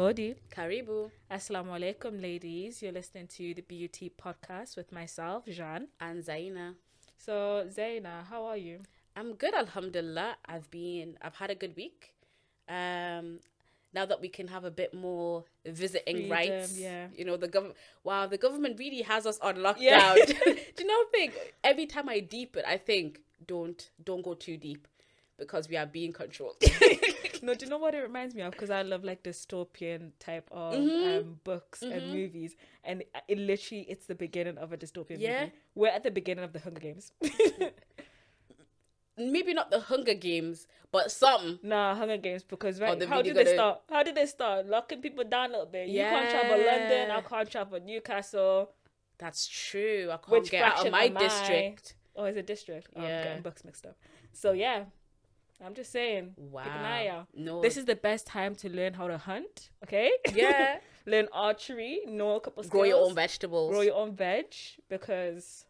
Hodi. Karibu. Assalamu alaikum, ladies. You're listening to the Beauty Podcast with myself, Jean. And Zaina. So, Zaina, how are you? I'm good, alhamdulillah. I've had a good week. Now that we can have a bit more visiting Freedom, rights. yeah. You know, the government really has us on lockdown. Yeah. Do you know what I think? Every time I deep it, I think, don't go too deep because we are being controlled. No, do you know what it reminds me of? Because I love like dystopian type of books and movies, and it's the beginning of a dystopian movie. We're at the beginning of the Hunger Games. Maybe not the Hunger Games, but some. Nah, Hunger Games, because they how did they start? How did they start? Locking people down a little bit. Yeah. You can't travel London, I can't travel Newcastle. That's true. I can't get out of my district. Oh, it's a district? Oh, yeah. I'm getting books mixed up. So yeah. I'm just saying. Wow. Keep an eye out. No. This is the best time to learn how to hunt, okay? Yeah. Learn archery, know a couple skills. Grow your own vegetables. Grow your own veg, because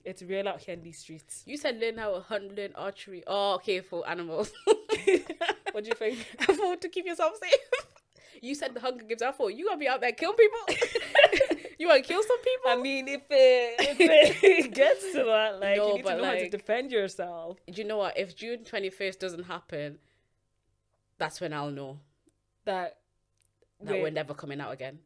it's real out here in these streets. You said learn how to hunt, learn archery. Oh, okay, for animals. What do you think? I thought to keep yourself safe. You said the Hunger Games. I thought you gonna be out there killing people. You want to kill some people? I mean, if it gets to that, like, no, you need to know how to defend yourself. Do you know what? If June 21st doesn't happen, that's when I'll know that we're never coming out again.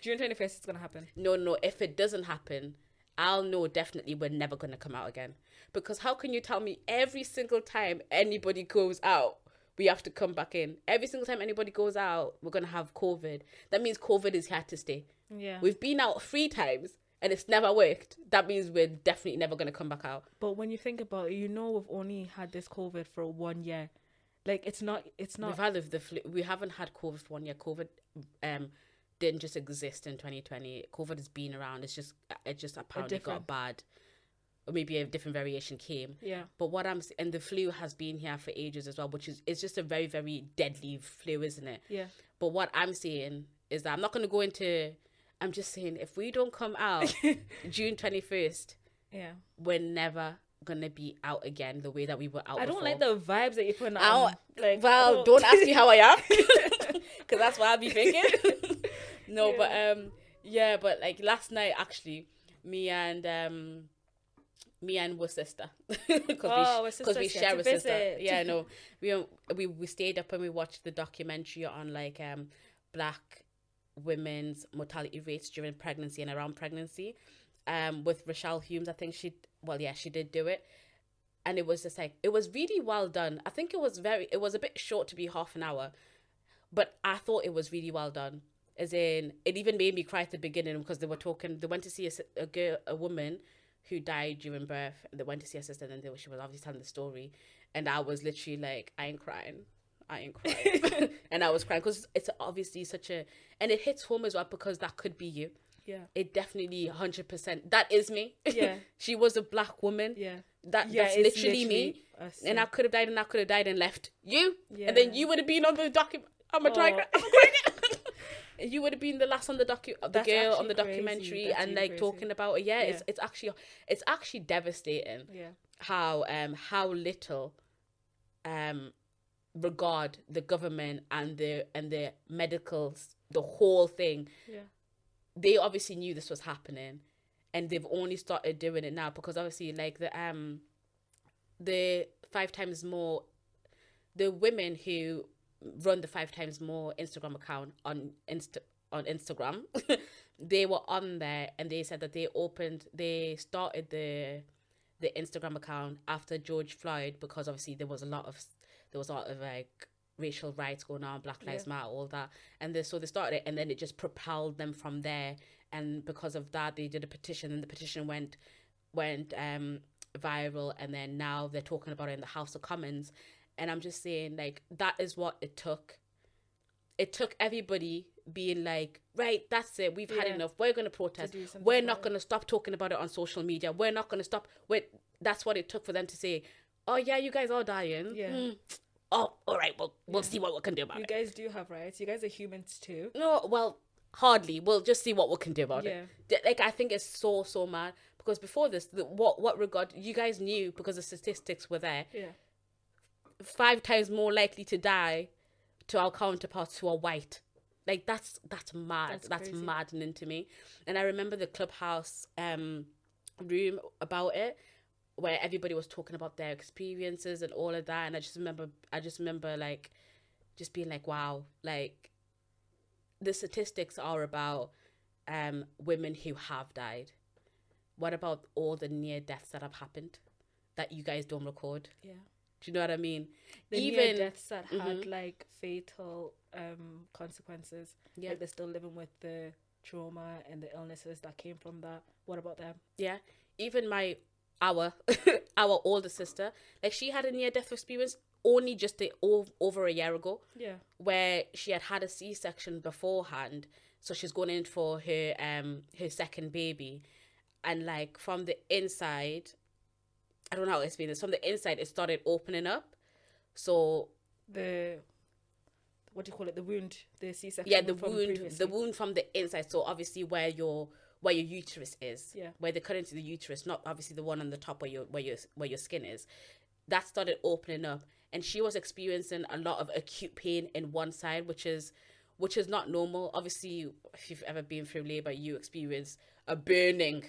June 21st is going to happen. No. If it doesn't happen, I'll know definitely we're never going to come out again. Because how can you tell me every single time anybody goes out, we have to come back in? Every single time anybody goes out, we're going to have COVID. That means COVID is here to stay. Yeah. We've been out 3 times and it's never worked. That means we're definitely never going to come back out. But when you think about it, you know, we've only had this COVID for 1 year. Like, it's not. We've had the flu. We haven't had COVID for 1 year. COVID didn't just exist in 2020. COVID has been around. It just apparently got bad. Or maybe a different variation came. Yeah. But and the flu has been here for ages as well, which is, it's just a very, very deadly flu, isn't it? Yeah. But what I'm saying is that I'm not going to go into, I'm just saying, if we don't come out June 21st, yeah, we're never going to be out again the way that we were out I before. don't like the vibes that you're putting out. Like, well, don't ask me how I am, because that's what I'll be thinking. No, yeah. But like last night, actually, me and we're sister, because we share a sister. Yeah, no, we stayed up and we watched the documentary on like Black women's mortality rates during pregnancy and around pregnancy, with Rochelle Humes. I think she did do it, and it was just like, it was really well done. I think it was a bit short to be half an hour, but I thought it was really well done. As in, it even made me cry at the beginning, because they went to see a woman who died during birth, and they went to see her sister, and then she was obviously telling the story, and I was literally like, I ain't crying. And I was crying, because it's obviously and it hits home as well, because that could be you. Yeah. It definitely 100%, that is me. Yeah. She was a Black woman. Yeah. That's literally me. Us, and I could have died, and left you. Yeah. And then you would have been on the document. I'm crying. You would have been the last on the girl on the documentary, and like crazy. Talking about it. Yeah, yeah. It's actually devastating. Yeah. How little regard the government and the medicals, the whole thing. Yeah. They obviously knew this was happening, and they've only started doing it now, because obviously like the 5 times more, the women who run the 5 times more Instagram account on Instagram, they were on there, and they said that they started the Instagram account after George Floyd, because obviously there was a lot of like racial riots going on, Black Lives Matter, all that, and so they started it, and then it just propelled them from there, and because of that they did a petition, and the petition went viral, and then now they're talking about it in the House of Commons. And I'm just saying, like, that is what it took. It took everybody being like, right, that's it. We've had enough. We're going to protest. We're not going to stop talking about it on social media. We're not going to stop. That's what it took for them to say, oh, yeah, you guys are dying. Yeah. Oh, all right. Well, we'll see what we can do about it. You guys do have rights. You guys are humans too. No, well, hardly. We'll just see what we can do about it. Like, I think it's so mad. Because before this, what regard, you guys knew, because the statistics were there. Yeah. 5 times more likely to die to our counterparts who are white. Like, that's mad. That's maddening to me. And I remember the Clubhouse room about it, where everybody was talking about their experiences and all of that. And I just remember like, just being like, wow, like, the statistics are about women who have died. What about all the near deaths that have happened that you guys don't record? Yeah. Do you know what I mean? The near deaths that had like fatal consequences. Yeah. Like, they're still living with the trauma and the illnesses that came from that. What about them? Yeah. Even our older sister, like, she had a near death experience only just over a year ago. Yeah. Where she had a C-section beforehand, so she's going in for her second baby, and like, from the inside, I don't know how to explain this. From the inside, it started opening up. So what do you call it? The wound, the C-section. Yeah, the wound from the inside. So obviously where your uterus is, where they cut into the uterus, not obviously the one on the top where your skin is. That started opening up, and she was experiencing a lot of acute pain in one side, which is not normal. Obviously, if you've ever been through labor, you experience a burning,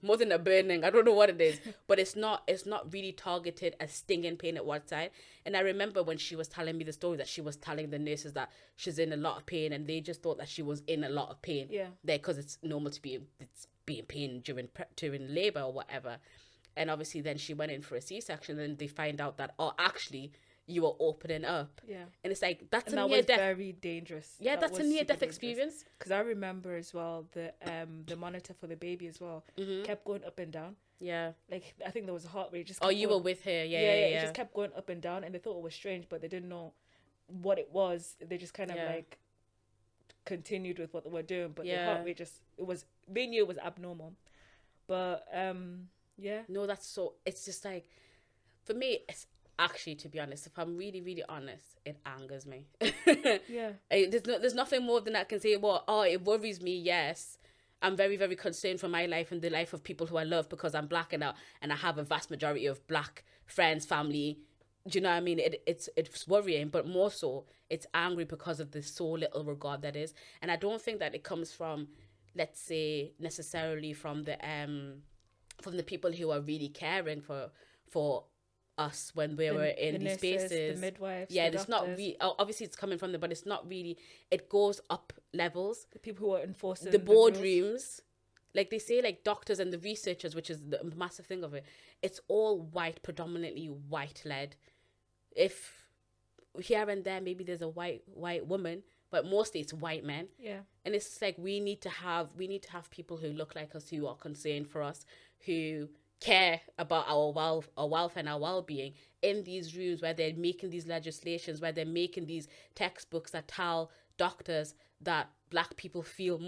more than a burning, I don't know what it is, but it's not really targeted as stinging pain at one side. And I remember when she was telling me the story, that she was telling the nurses that she's in a lot of pain, and they just thought that she was in a lot of pain. Yeah. There, because it's normal to be in pain during labor or whatever. And obviously then she went in for a C-section, and they find out that, oh, actually, you are opening up. Yeah. And it's like, that's a near death. Very dangerous. Yeah, that's a near death experience. Because I remember as well, the monitor for the baby as well kept going up and down. Yeah. Like, I think there was a heart rate. You were with her. Yeah. It just kept going up and down, and they thought it was strange, but they didn't know what it was. They just kind of like continued with what they were doing, but the heart rate they knew it was abnormal. But no, it's just like, for me, it's actually, to be honest, if I'm really, really honest, it angers me. Yeah. There's nothing more than I can say. Well, it worries me. Yes, I'm very, very concerned for my life and the life of people who I love, because I'm black, and I have a vast majority of black friends, family. Do you know what I mean? It's worrying, but more so, it's angry because of the so little regard that is. And I don't think that it comes from, let's say, necessarily from the people who are really caring for us when we were in these nurses, spaces. The midwives, yeah, the it's not really, obviously it's coming from them, but it's not really, it goes up levels. The people who are enforcing the boardrooms, like they say, like doctors and the researchers, which is the massive thing of it, it's all white, predominantly white led. If here and there maybe there's a white woman, but mostly it's white men. Yeah. And it's like, we need to have people who look like us, who are concerned for us, who care about our welfare and our well-being, in these rooms where they're making these legislations, where they're making these textbooks that tell doctors that black people feel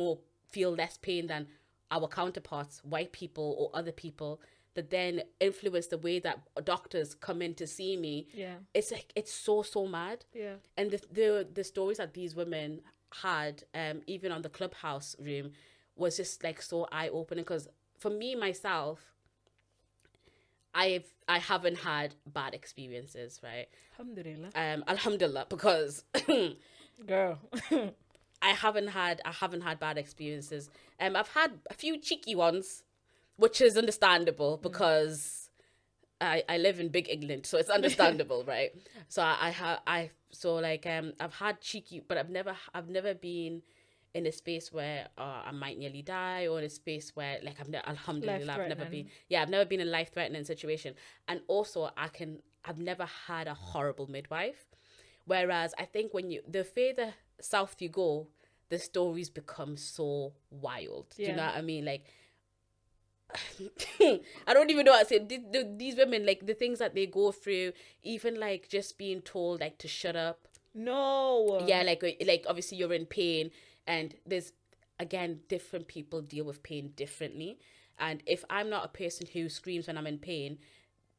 less pain than our counterparts, white people or other people, that then influence the way that doctors come in to see me. Yeah. It's like, it's so mad. Yeah. And the stories that these women had, even on the Clubhouse room, was just like so eye-opening, because for me, myself, I haven't had bad experiences, right? Alhamdulillah. Alhamdulillah, because girl, I haven't had bad experiences. I've had a few cheeky ones, which is understandable, because I live in Big England, so it's understandable, right? So I've had cheeky, but I've never been in a space where I might nearly die, or in a space where, like, alhamdulillah, I've never been in a life-threatening situation. And also, I've never had a horrible midwife. Whereas I think the further south you go, the stories become so wild. Do you know what I mean? Like, I don't even know what to say. These women, like, the things that they go through, even like just being told like to shut up. No. Yeah, like obviously you're in pain. And there's, again, different people deal with pain differently. And if I'm not a person who screams when I'm in pain,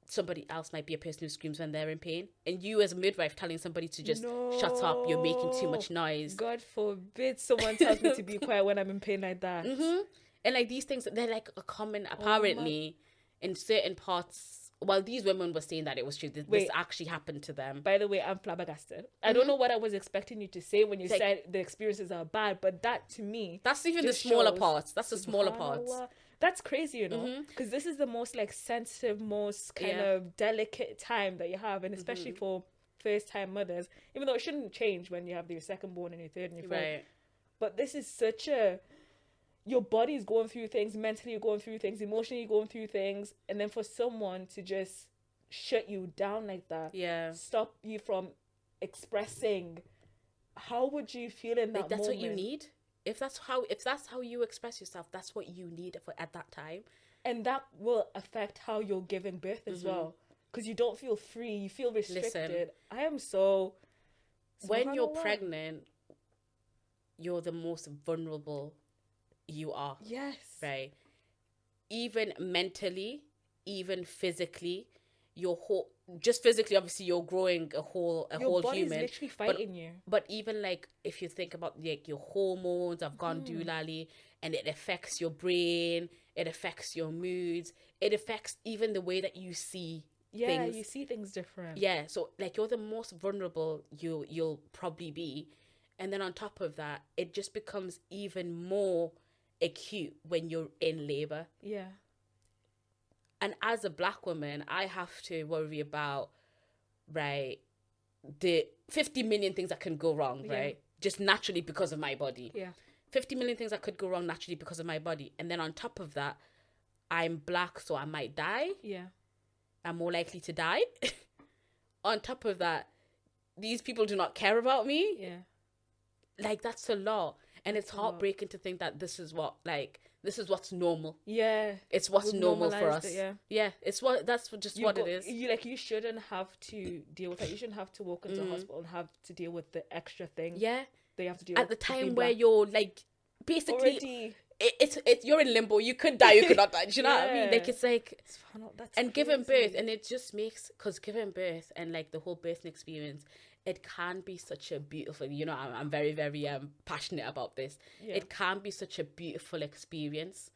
somebody else might be a person who screams when they're in pain. And you as a midwife telling somebody to just shut up, you're making too much noise. God forbid someone tells me to be quiet when I'm in pain like that. Mm-hmm. And like these things, they're like a common, apparently, in certain parts Well, these women were saying that it was true. This actually happened to them. By the way, I'm flabbergasted. I don't know what I was expecting you to say when you said the experiences are bad, but that to me, that's even the smaller parts. That's the smaller parts. That's crazy, you know, because this is the most like sensitive, most kind of delicate time that you have, and especially for first-time mothers. Even though it shouldn't change when you have your second born and your third and your fourth, right. But this is such a your body's going through things, mentally you're going through things, emotionally you're going through things, and then for someone to just shut you down like that, stop you from expressing, how would you feel in that moment? That's what you need. If that's how you express yourself, that's what you need at that time. And that will affect how you're giving birth as well, because you don't feel free, you feel restricted. Listen, I am so when you're pregnant, you're the most vulnerable you are. Yes. Right. Even mentally, even physically, just physically, obviously you're growing a whole human. Your body's literally fighting you. But even like if you think about like your hormones have gone doolally, and it affects your brain, it affects your moods, it affects even the way that you see things. You see things different. Yeah, so like you're the most vulnerable you'll probably be, and then on top of that, it just becomes even more acute when you're in labor. Yeah. And as a Black woman, I have to worry about, right, the 50 million things that can go wrong, right? Just naturally because of my body. Yeah. 50 million things that could go wrong naturally because of my body. And then on top of that, I'm Black, so I might die. Yeah. I'm more likely to die. On top of that, these people do not care about me. Yeah. Like, that's a lot. And it's heartbreaking to think that this is what's normal. Yeah. It's what's normal for us. It's what it is. You shouldn't have to deal with that. You shouldn't have to walk into a hospital and have to deal with the extra thing. Yeah. That you have to deal at with. The time where you're like, basically, already. It's you're in limbo. You could die, you could not die. Do you know what I mean? Like, it's like, and giving birth, and it just makes, because giving birth and like the whole birthing experience, it can be such a beautiful, you know, I'm very, very passionate about this. Yeah. It can be such a beautiful experience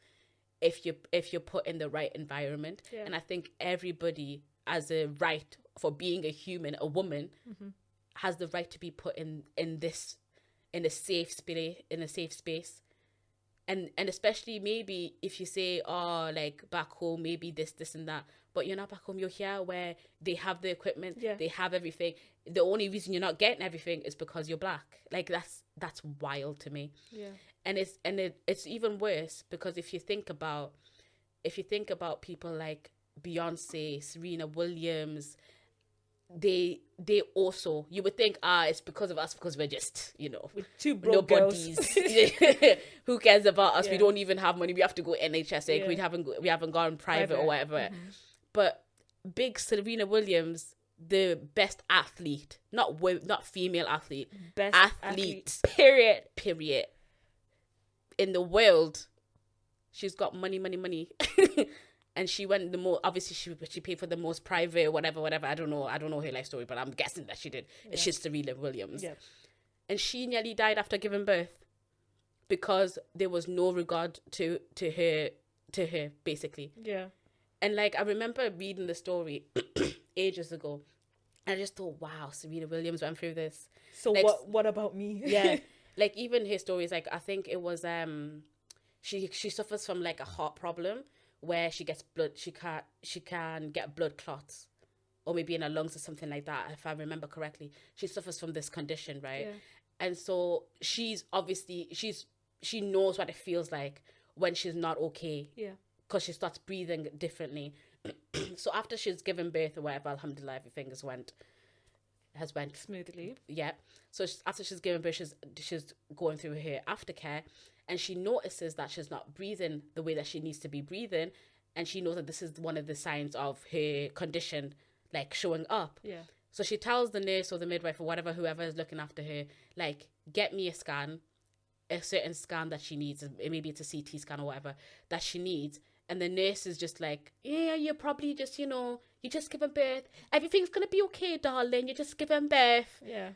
if you're put in the right environment. Yeah. And I think everybody has a right for being a human, a woman, has the right to be put in a safe space. And especially maybe if you say, oh, like back home, maybe this and that, but you're not back home, you're here where they have the equipment, they have everything. The only reason you're not getting everything is because you're Black. Like, that's wild to me. Yeah. And it's even worse because if you think about people like Beyonce, Serena Williams, they also, you would think, it's because of us, because we're just, you know, we're two broke nobodies. Who cares about us? We don't even have money. We have to go NHS. We haven't gone private or whatever. But big Serena Williams, the best athlete, not female athlete, best athlete. Period. In the world, she's got money. And she went the more, obviously she paid for the most private, whatever. I don't know her life story, but I'm guessing that she did. Yeah. She's Serena Williams. Yeah. And she nearly died after giving birth because there was no regard to her, basically. Yeah. And like, I remember reading the story ages ago, and I just thought, wow, Serena Williams went through this. So like, what about me? Yeah. Like, even her stories, like, I think it was, she suffers from like a heart problem, where she gets blood, she can get blood clots, or maybe in her lungs or something like that, if I remember correctly. She suffers from this condition, right? Yeah. And so she's obviously, she knows what it feels like when she's not okay. Yeah. Because she starts breathing differently. So after she's given birth or whatever, alhamdulillah, everything has went smoothly. Yeah. So after she's given birth, she's going through her aftercare. And she notices that she's not breathing the way that she needs to be breathing. And she knows that this is one of the signs of her condition, like, showing up. Yeah. So she tells the nurse or the midwife or whoever is looking after her, like, get me a certain scan that she needs. Maybe it's a CT scan or whatever that she needs. And the nurse is just like, yeah, you're probably just, you know, you just given birth. Everything's going to be okay, darling. You're just giving birth. Yeah.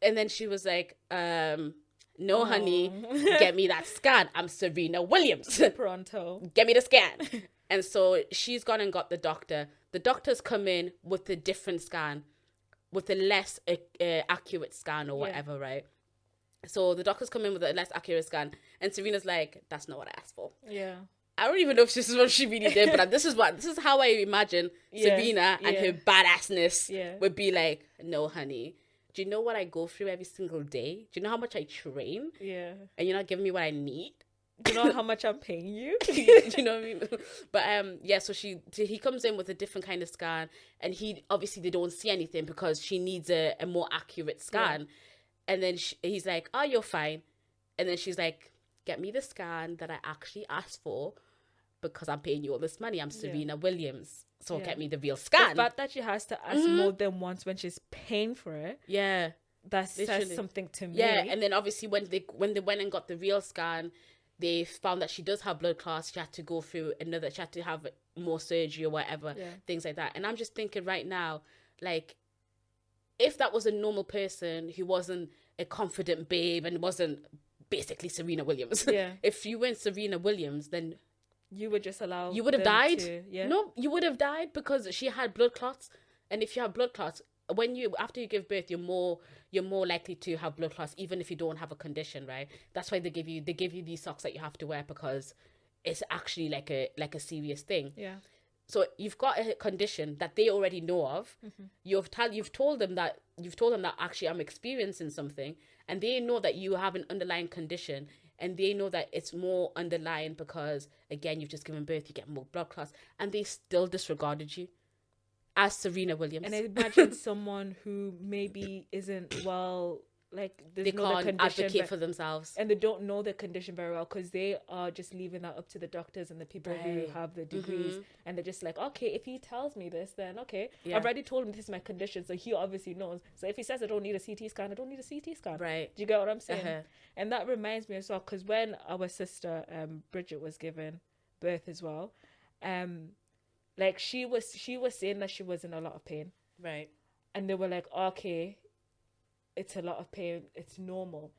And then she was like, no, honey, get me that scan. I'm Serena Williams. Pronto. Get me the scan. And so she's gone and got the doctor the doctors come in with a different scan, with a less accurate scan or whatever, right? So the doctors come in with a less accurate scan, and Serena's like, that's not what I asked for. Yeah. I don't even know if this is what she really did, but this is how I imagine Serena and her badassness would be like, no, honey. Do you know what I go through every single day? Do you know how much I train? Yeah. And you're not giving me what I need? Do you know how much I'm paying you? Do you know what I mean? But so he comes in with a different kind of scan, and they don't see anything because she needs a more accurate scan. Yeah. And then he's like, oh, you're fine. And then she's like, get me the scan that I actually asked for because I'm paying you all this money. I'm Serena Williams. So get me the real scan. The fact that she has to ask more than once when she's paying for it. Yeah. That says something to me. Yeah. And then obviously when they went and got the real scan, they found that she does have blood clots. She had to go through she had to have more surgery or whatever, things like that. And I'm just thinking right now, like, if that was a normal person who wasn't a confident babe and wasn't basically Serena Williams, if you weren't Serena Williams, then you would just allow. You would have died. No, you would have died because she had blood clots. And if you have blood clots, after you give birth, you're more likely to have blood clots, even if you don't have a condition, right? That's why they give you these socks that you have to wear, because it's actually like a serious thing. Yeah. So you've got a condition that they already know of. Mm-hmm. You've told them that actually I'm experiencing something, and they know that you have an underlying condition, and they know that it's more underlying because, again, you've just given birth, you get more blood clots, and they still disregarded you as Serena Williams. And I imagine someone who maybe isn't well, like they can't advocate for themselves, and they don't know the condition very well because they are just leaving that up to the doctors and the people who have the degrees, and they're just like, okay, if he tells me this, then okay, I've already told him this is my condition, so he obviously knows. So if he says I don't need a CT scan, I don't need a CT scan. Right? Do you get what I'm saying? And that reminds me as well, because when our sister Bridget was given birth as well, like she was saying that she was in a lot of pain, right? And they were like, okay, it's a lot of pain, it's normal.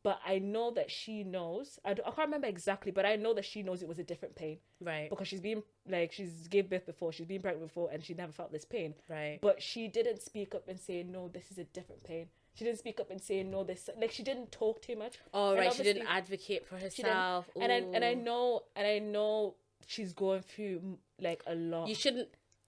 But I know that she knows, I can't remember exactly, but I know that she knows it was a different pain. Right. Because she's gave birth before, she's been pregnant before, and she never felt this pain. Right. But she didn't speak up and say, no, this is a different pain. She didn't speak up and say, no, this, like, she didn't talk too much. Oh, right, she didn't advocate for herself. And I know she's going through, like, a lot.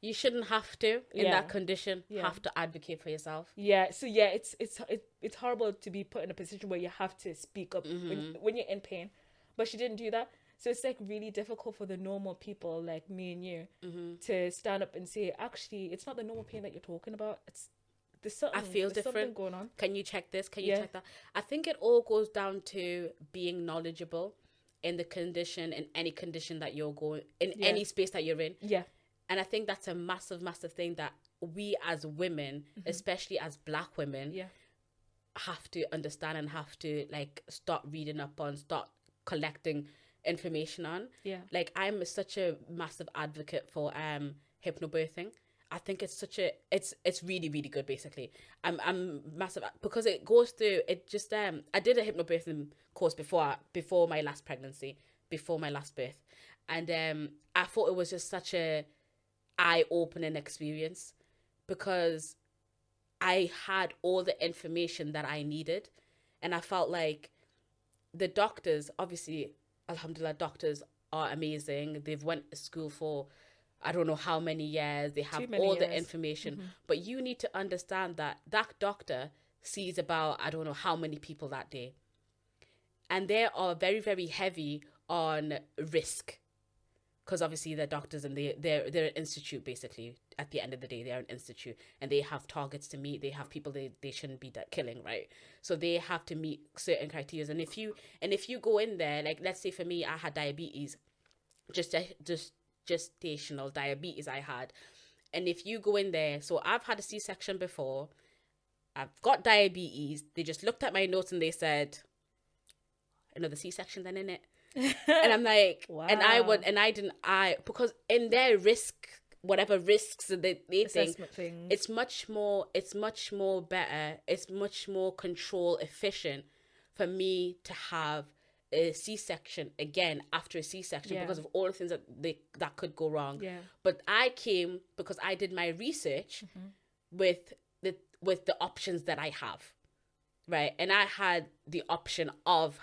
You shouldn't have to, in that condition, have to advocate for yourself. Yeah, so yeah, it's horrible to be put in a position where you have to speak up when you're in pain. But she didn't do that. So it's like really difficult for the normal people like me and you to stand up and say, actually, it's not the normal pain that you're talking about. There's different going on. Can you check this? Can you check that? I think it all goes down to being knowledgeable in the condition, in any condition that you're going, in any space that you're in. Yeah. And I think that's a massive, massive thing that we as women, especially as Black women, have to understand and have to, like, start reading up on, start collecting information on. Yeah. Like, I'm such a massive advocate for hypnobirthing. I think it's it's really, really good, basically. I'm massive, because it goes through, it just, I did a hypnobirthing course before my last pregnancy, before my last birth. And I thought it was just such a eye-opening experience, because I had all the information that I needed, and I felt like the doctors, obviously, alhamdulillah, doctors are amazing. They've went to school for I don't know how many years. They have all the information, but you need to understand that doctor sees about I don't know how many people that day, and they are very, very heavy on risk. Because obviously they're doctors and they're an institute, basically. At the end of the day, they're an institute, and they have targets to meet. They have people they shouldn't be killing, right? So they have to meet certain criteria. And if you go in there, like, let's say for me, I had diabetes, just gestational diabetes I had. And if you go in there, so I've had a C-section before, I've got diabetes, they just looked at my notes and they said, another C-section then, innit? And I'm like, wow. Because in their risk, whatever risks they think, it's much more better, it's much more control efficient for me to have a C-section again after a C-section because of all the things that could go wrong. Yeah. But I came because I did my research with the options that I have, right? And I had the option of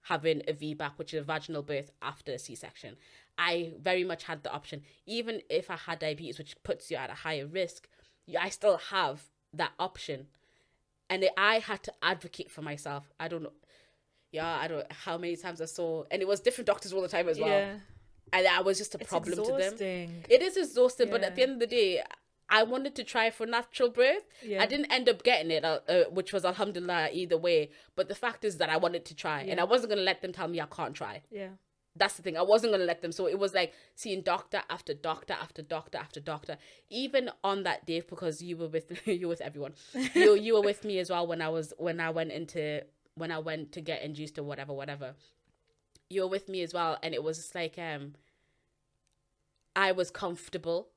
having a VBAC, which is a vaginal birth after a C-section. I very much had the option. Even if I had diabetes, which puts you at a higher risk, I still have that option. And I had to advocate for myself. I don't know how many times I saw, and it was different doctors all the time as well. Yeah. And I was just a problem to them. It is exhausting, but at the end of the day, I wanted to try for natural birth. Yeah. I didn't end up getting it, which was alhamdulillah either way. But the fact is that I wanted to try, and I wasn't going to let them tell me I can't try. Yeah. That's the thing. I wasn't going to let them. So it was like seeing doctor after doctor after doctor after doctor. Even on that day, because you were with everyone. You were with me as well when I went to get induced or whatever. You were with me as well, and it was just like I was comfortable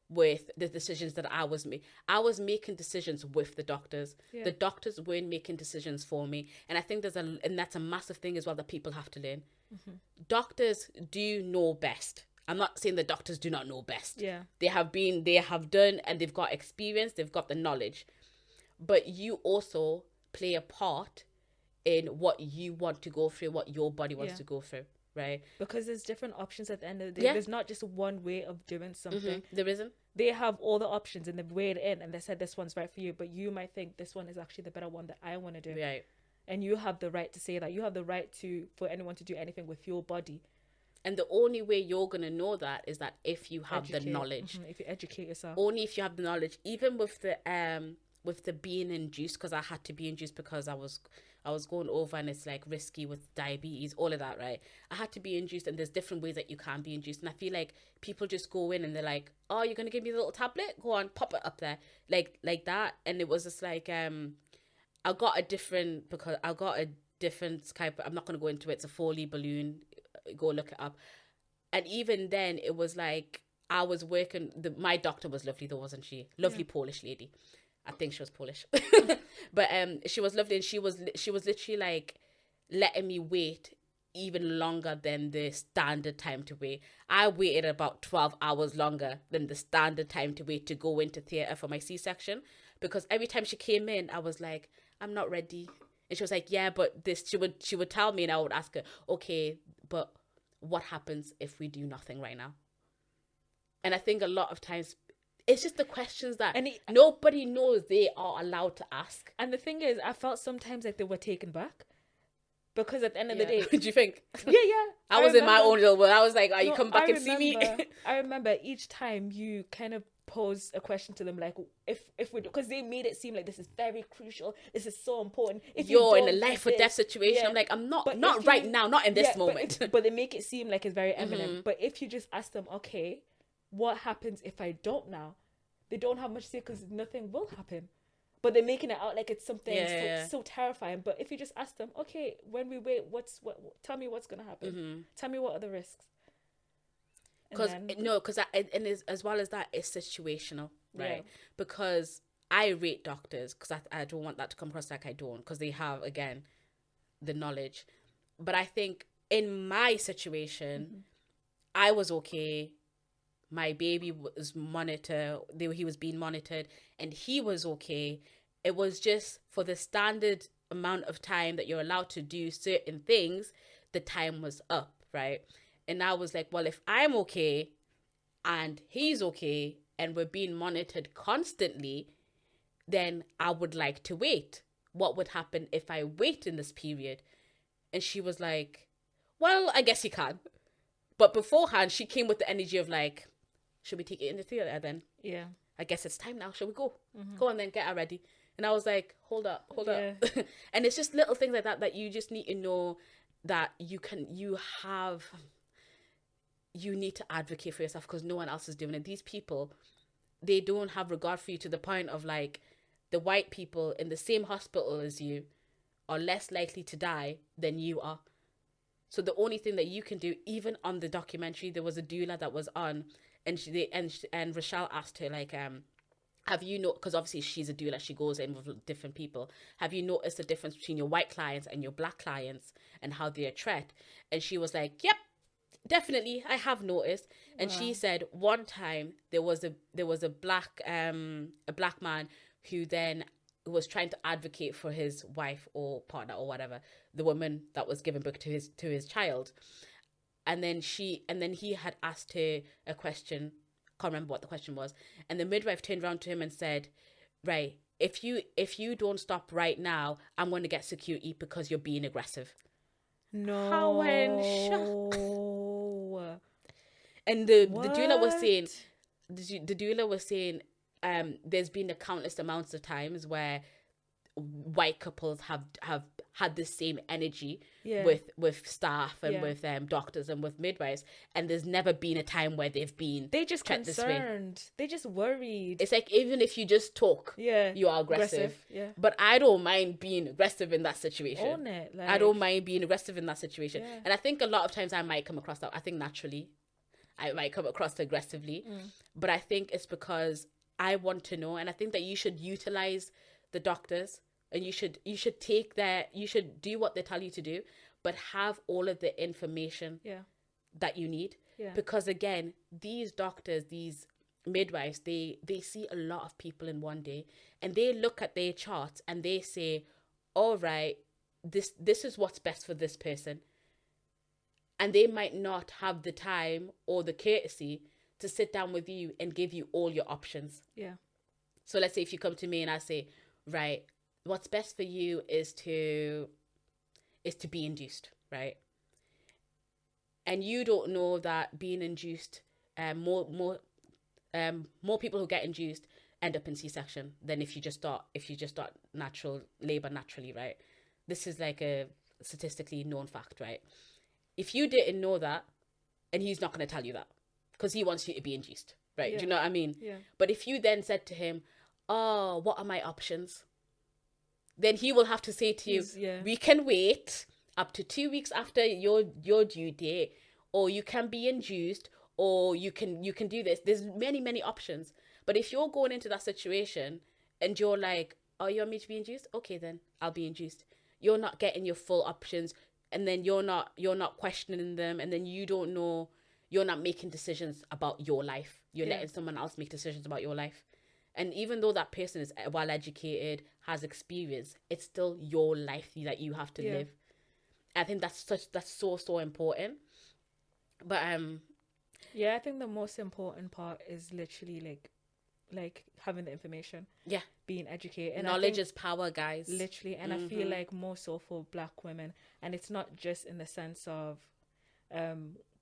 with the decisions that I was making. I was making decisions with the doctors. Yeah. The doctors weren't making decisions for me. And I think and that's a massive thing as well that people have to learn. Mm-hmm. Doctors do know best. I'm not saying the doctors do not know best. Yeah. They have done, and they've got experience, they've got the knowledge. But you also play a part in what you want to go through, what your body wants to go through. Right? Because there's different options at the end of the day. Yeah. There's not just one way of doing something. Mm-hmm. There isn't. They have all the options and they've weighed it in and they said this one's right for you, but you might think this one is actually the better one that I want to do. Right. And you have the right to say that. You have the right for anyone to do anything with your body. And the only way you're going to know that is that if you have the knowledge. Mm-hmm. If you educate yourself. Only if you have the knowledge. Even with the being induced, because I had to be induced because I was going over and it's like risky with diabetes, all of that, right? I had to be induced, and there's different ways that you can be induced. And I feel like people just go in and they're like, oh, you're going to give me the little tablet? Go on, pop it up there. Like that. And it was just like, I got a different type, I'm not going to go into it. It's a Foley balloon. Go look it up. And even then it was like, I was working, my doctor was lovely though, wasn't she? Lovely Polish lady. I think she was Polish. But she was lovely, and she was literally like letting me wait even longer than the standard time to wait. I waited about 12 hours longer than the standard time to wait to go into theatre for my C-section, because every time she came in, I was like, I'm not ready. And she was like, yeah, but this, she would tell me, and I would ask her, okay, but what happens if we do nothing right now? And I think a lot of times, it's just the questions that nobody knows they are allowed to ask. And the thing is, I felt sometimes like they were taken back. Because at the end of the day... Do you think? Yeah. I was in my own little world. I was like, you come back and see me? I remember each time you kind of pose a question to them, like, if we... Because they made it seem like this is very crucial. This is so important. If you're in a life or death situation. Yeah. I'm like, I'm not right now, not in this moment. But they make it seem like it's very eminent. Mm-hmm. But if you just ask them, okay, what happens if I don't now? They don't have much to say because nothing will happen. But they're making it out like it's something so terrifying. But if you just ask them, okay, when we wait, tell me what's going to happen. Mm-hmm. Tell me what are the risks. Because as well as that, it's situational, right? Yeah. Because I rate doctors, because I don't want that to come across like I don't, because they have, again, the knowledge. But I think in my situation, I was okay. My baby was monitored. He was being monitored, and he was okay. It was just for the standard amount of time that you're allowed to do certain things, the time was up, right? And I was like, well, if I'm okay and he's okay and we're being monitored constantly, then I would like to wait. What would happen if I wait in this period? And she was like, well, I guess you can. But beforehand, she came with the energy of like, should we take it in the theatre then? Yeah. I guess it's time now. Shall we go? Mm-hmm. Go on then, get her ready. And I was like, hold up. And it's just little things like that you just need to know that you need to advocate for yourself, because no one else is doing it. These people, they don't have regard for you, to the point of like, the white people in the same hospital as you are less likely to die than you are. So the only thing that you can do, even on the documentary, there was a doula that was on, and Rochelle asked her, like, have you know, because obviously she's a doula, she goes in with different people. Have you noticed the difference between your white clients and your black clients and how they are treated? And she was like, yep, definitely, I have noticed. And she said one time there was a black man who then was trying to advocate for his wife or partner or whatever, the woman that was giving birth to his child. And then he had asked her a question. Can't remember what the question was. And the midwife turned around to him and said, right, if you don't stop right now, I'm going to get security because you're being aggressive. No. How in shock. And the doula was saying, there's been a countless amounts of times where white couples have had the same energy with staff and with doctors and with midwives, and there's never been a time where they just concerned, they just worried. It's like, even if you just talk, you are aggressive. But I don't mind being aggressive in that situation. Own it, like... I don't mind being aggressive in that situation. And I think a lot of times I might come across that. I think naturally I might come across aggressively, but I think it's because I want to know, and I think that you should utilize the doctors, and you should do what they tell you to do, but have all of the information that you need. Because again, these doctors, these midwives, they see a lot of people in one day, and they look at their charts and they say, all right, this is what's best for this person. And they might not have the time or the courtesy to sit down with you and give you all your options. So let's say if you come to me and I say, right, what's best for you is to be induced, right? And you don't know that being induced, more people who get induced end up in C-section than if you just start natural labor naturally, right? This is like a statistically known fact, right? If you didn't know that, and he's not going to tell you that because he wants you to be induced, right? Do you know what I mean? But if you then said to him, oh, what are my options? Then he will have to say to you, we can wait up to 2 weeks after your due date, or you can be induced, or you can do this. There's many options. But if you're going into that situation and you're like, oh, you want me to be induced? Okay, then I'll be induced. You're not getting your full options, and then you're not questioning them, and then you don't know, you're not making decisions about your life. You're letting someone else make decisions about your life. And even though that person is well educated, has experience, it's still your life that you have to live. I think that's so important. But I think the most important part is literally like having the information. Being educated. And knowledge is power, guys. Literally. And I feel like more so for Black women, and it's not just in the sense of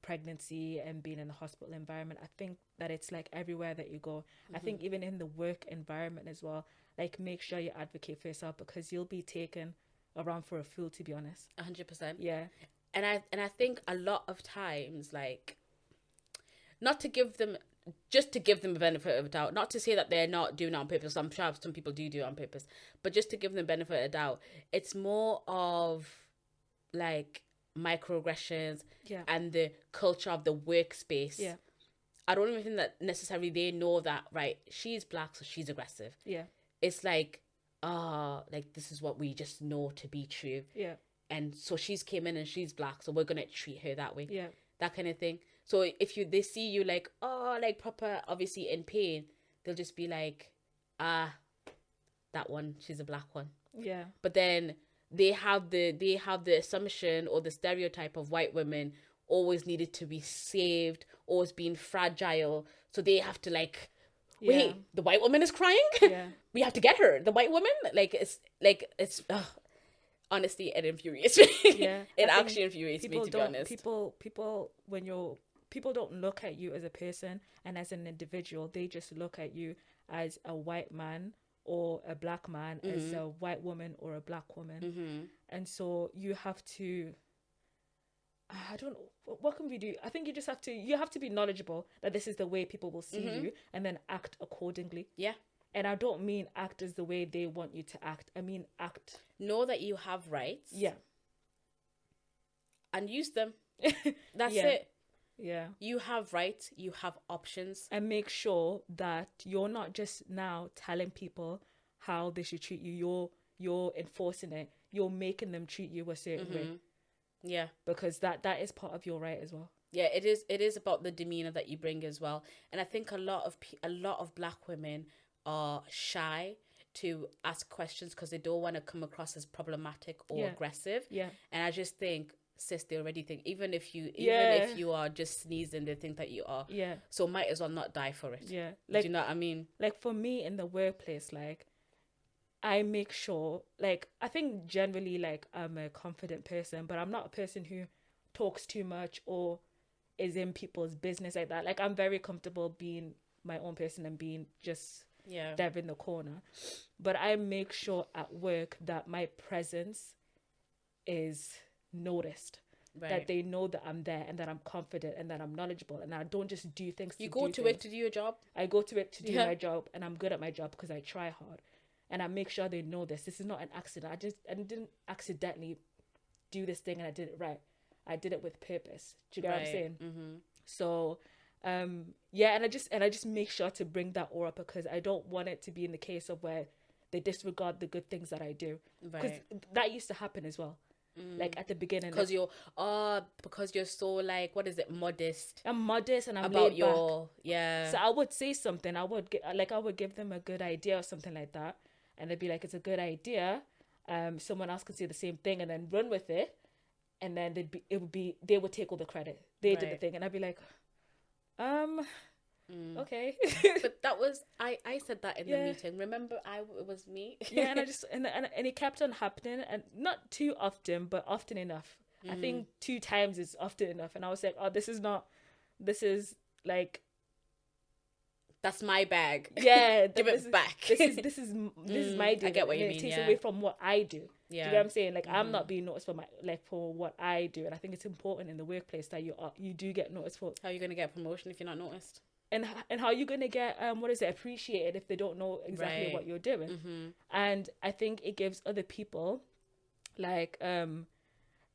pregnancy and being in the hospital environment. I think that it's like everywhere that you go. I think even in the work environment as well, like, make sure you advocate for yourself, because you'll be taken around for a fool, to be honest. 100%. Yeah. And I think a lot of times, like, not to give them, just to give them a benefit of the doubt, not to say that they're not doing it on purpose. I'm sure some people do it on purpose, but just to give them benefit of the doubt, it's more of like microaggressions and the culture of the workspace. I don't even think that necessarily they know that, right, she's Black, so she's aggressive. It's like, like, this is what we just know to be true. And so she's came in and she's Black, so we're gonna treat her that way. That kind of thing. So if they see you like, oh, like proper, obviously in pain, they'll just be like, that one, she's a Black one. But then they have the assumption or the stereotype of white women always needed to be saved, always being fragile. So they have to like, wait, the white woman is crying? We have to get her. The white woman? It's honestly, it infuriates me. It actually infuriates me, to be honest. People don't look at you as a person and as an individual. They just look at you as a white man or a Black man, as a white woman or a Black woman. And so you have to, I don't know, what can we do? I think you have to be knowledgeable that this is the way people will see you, and then act accordingly. And I don't mean act as the way they want you to act. I mean act. Know that you have rights. And use them. That's it. Yeah. You have rights, you have options. And make sure that you're not just now telling people how they should treat you. You're enforcing it. You're making them treat you a certain way. Yeah. Because that is part of your right as well. Yeah, it is about the demeanor that you bring as well. And I think a lot of black women are shy to ask questions because they don't want to come across as problematic or aggressive. Yeah. And I just think, sis, they already think, even if you are just sneezing, they think that you are. Yeah. So might as well not die for it. Yeah. Like, do you know what I mean? Like for me in the workplace, like I make sure, like I think generally like I'm a confident person, but I'm not a person who talks too much or is in people's business like that. Like I'm very comfortable being my own person and being just there in the corner. But I make sure at work that my presence is noticed. Right. That they know that I'm there and that I'm confident and that I'm knowledgeable and I don't just do things. You go to it to do your job? I go to it to do my job, and I'm good at my job because I try hard. And I make sure they know this. This is not an accident. I didn't accidentally do this thing and I did it right. I did it with purpose. Do you get what I'm saying? Mm-hmm. So, and I just make sure to bring that aura because I don't want it to be in the case of where they disregard the good things that I do. Because that used to happen as well. Like at the beginning. Because you're so like, what is it, modest? I'm modest and I'm about laid back. So I would say something. I would give them a good idea or something like that. And they'd be like, it's a good idea. Someone else could say the same thing and then run with it. And then they would take all the credit. They did the thing. And I'd be like, okay. But that was, I said that in the meeting. Remember, it was me. And I just, and it kept on happening. And not too often, but often enough. I think 2 times is often enough. And I was like, oh, this is like, that's my bag. Yeah. Give it back. This is my doing. I get what you mean. It takes away from what I do. Yeah. Do you get what I'm saying? Like I'm not being noticed for what I do. And I think it's important in the workplace that you do get noticed for. How are you going to get promotion if you're not noticed? And how are you going to get appreciated if they don't know exactly what you're doing? And I think it gives other people like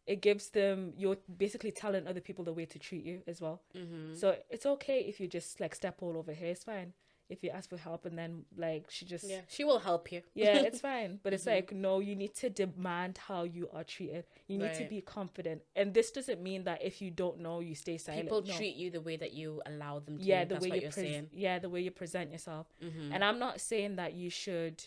it gives them, you're basically telling other people the way to treat you as well. So it's okay if you just like step all over her. It's fine if you ask for help and then like she will help you. Yeah, it's fine. But it's like, no, you need to demand how you are treated. You need to be confident. And this doesn't mean that if you don't know, you stay silent. People treat you the way that you allow them to. Yeah, that's what you're saying. Yeah, the way you present yourself. And I'm not saying that you should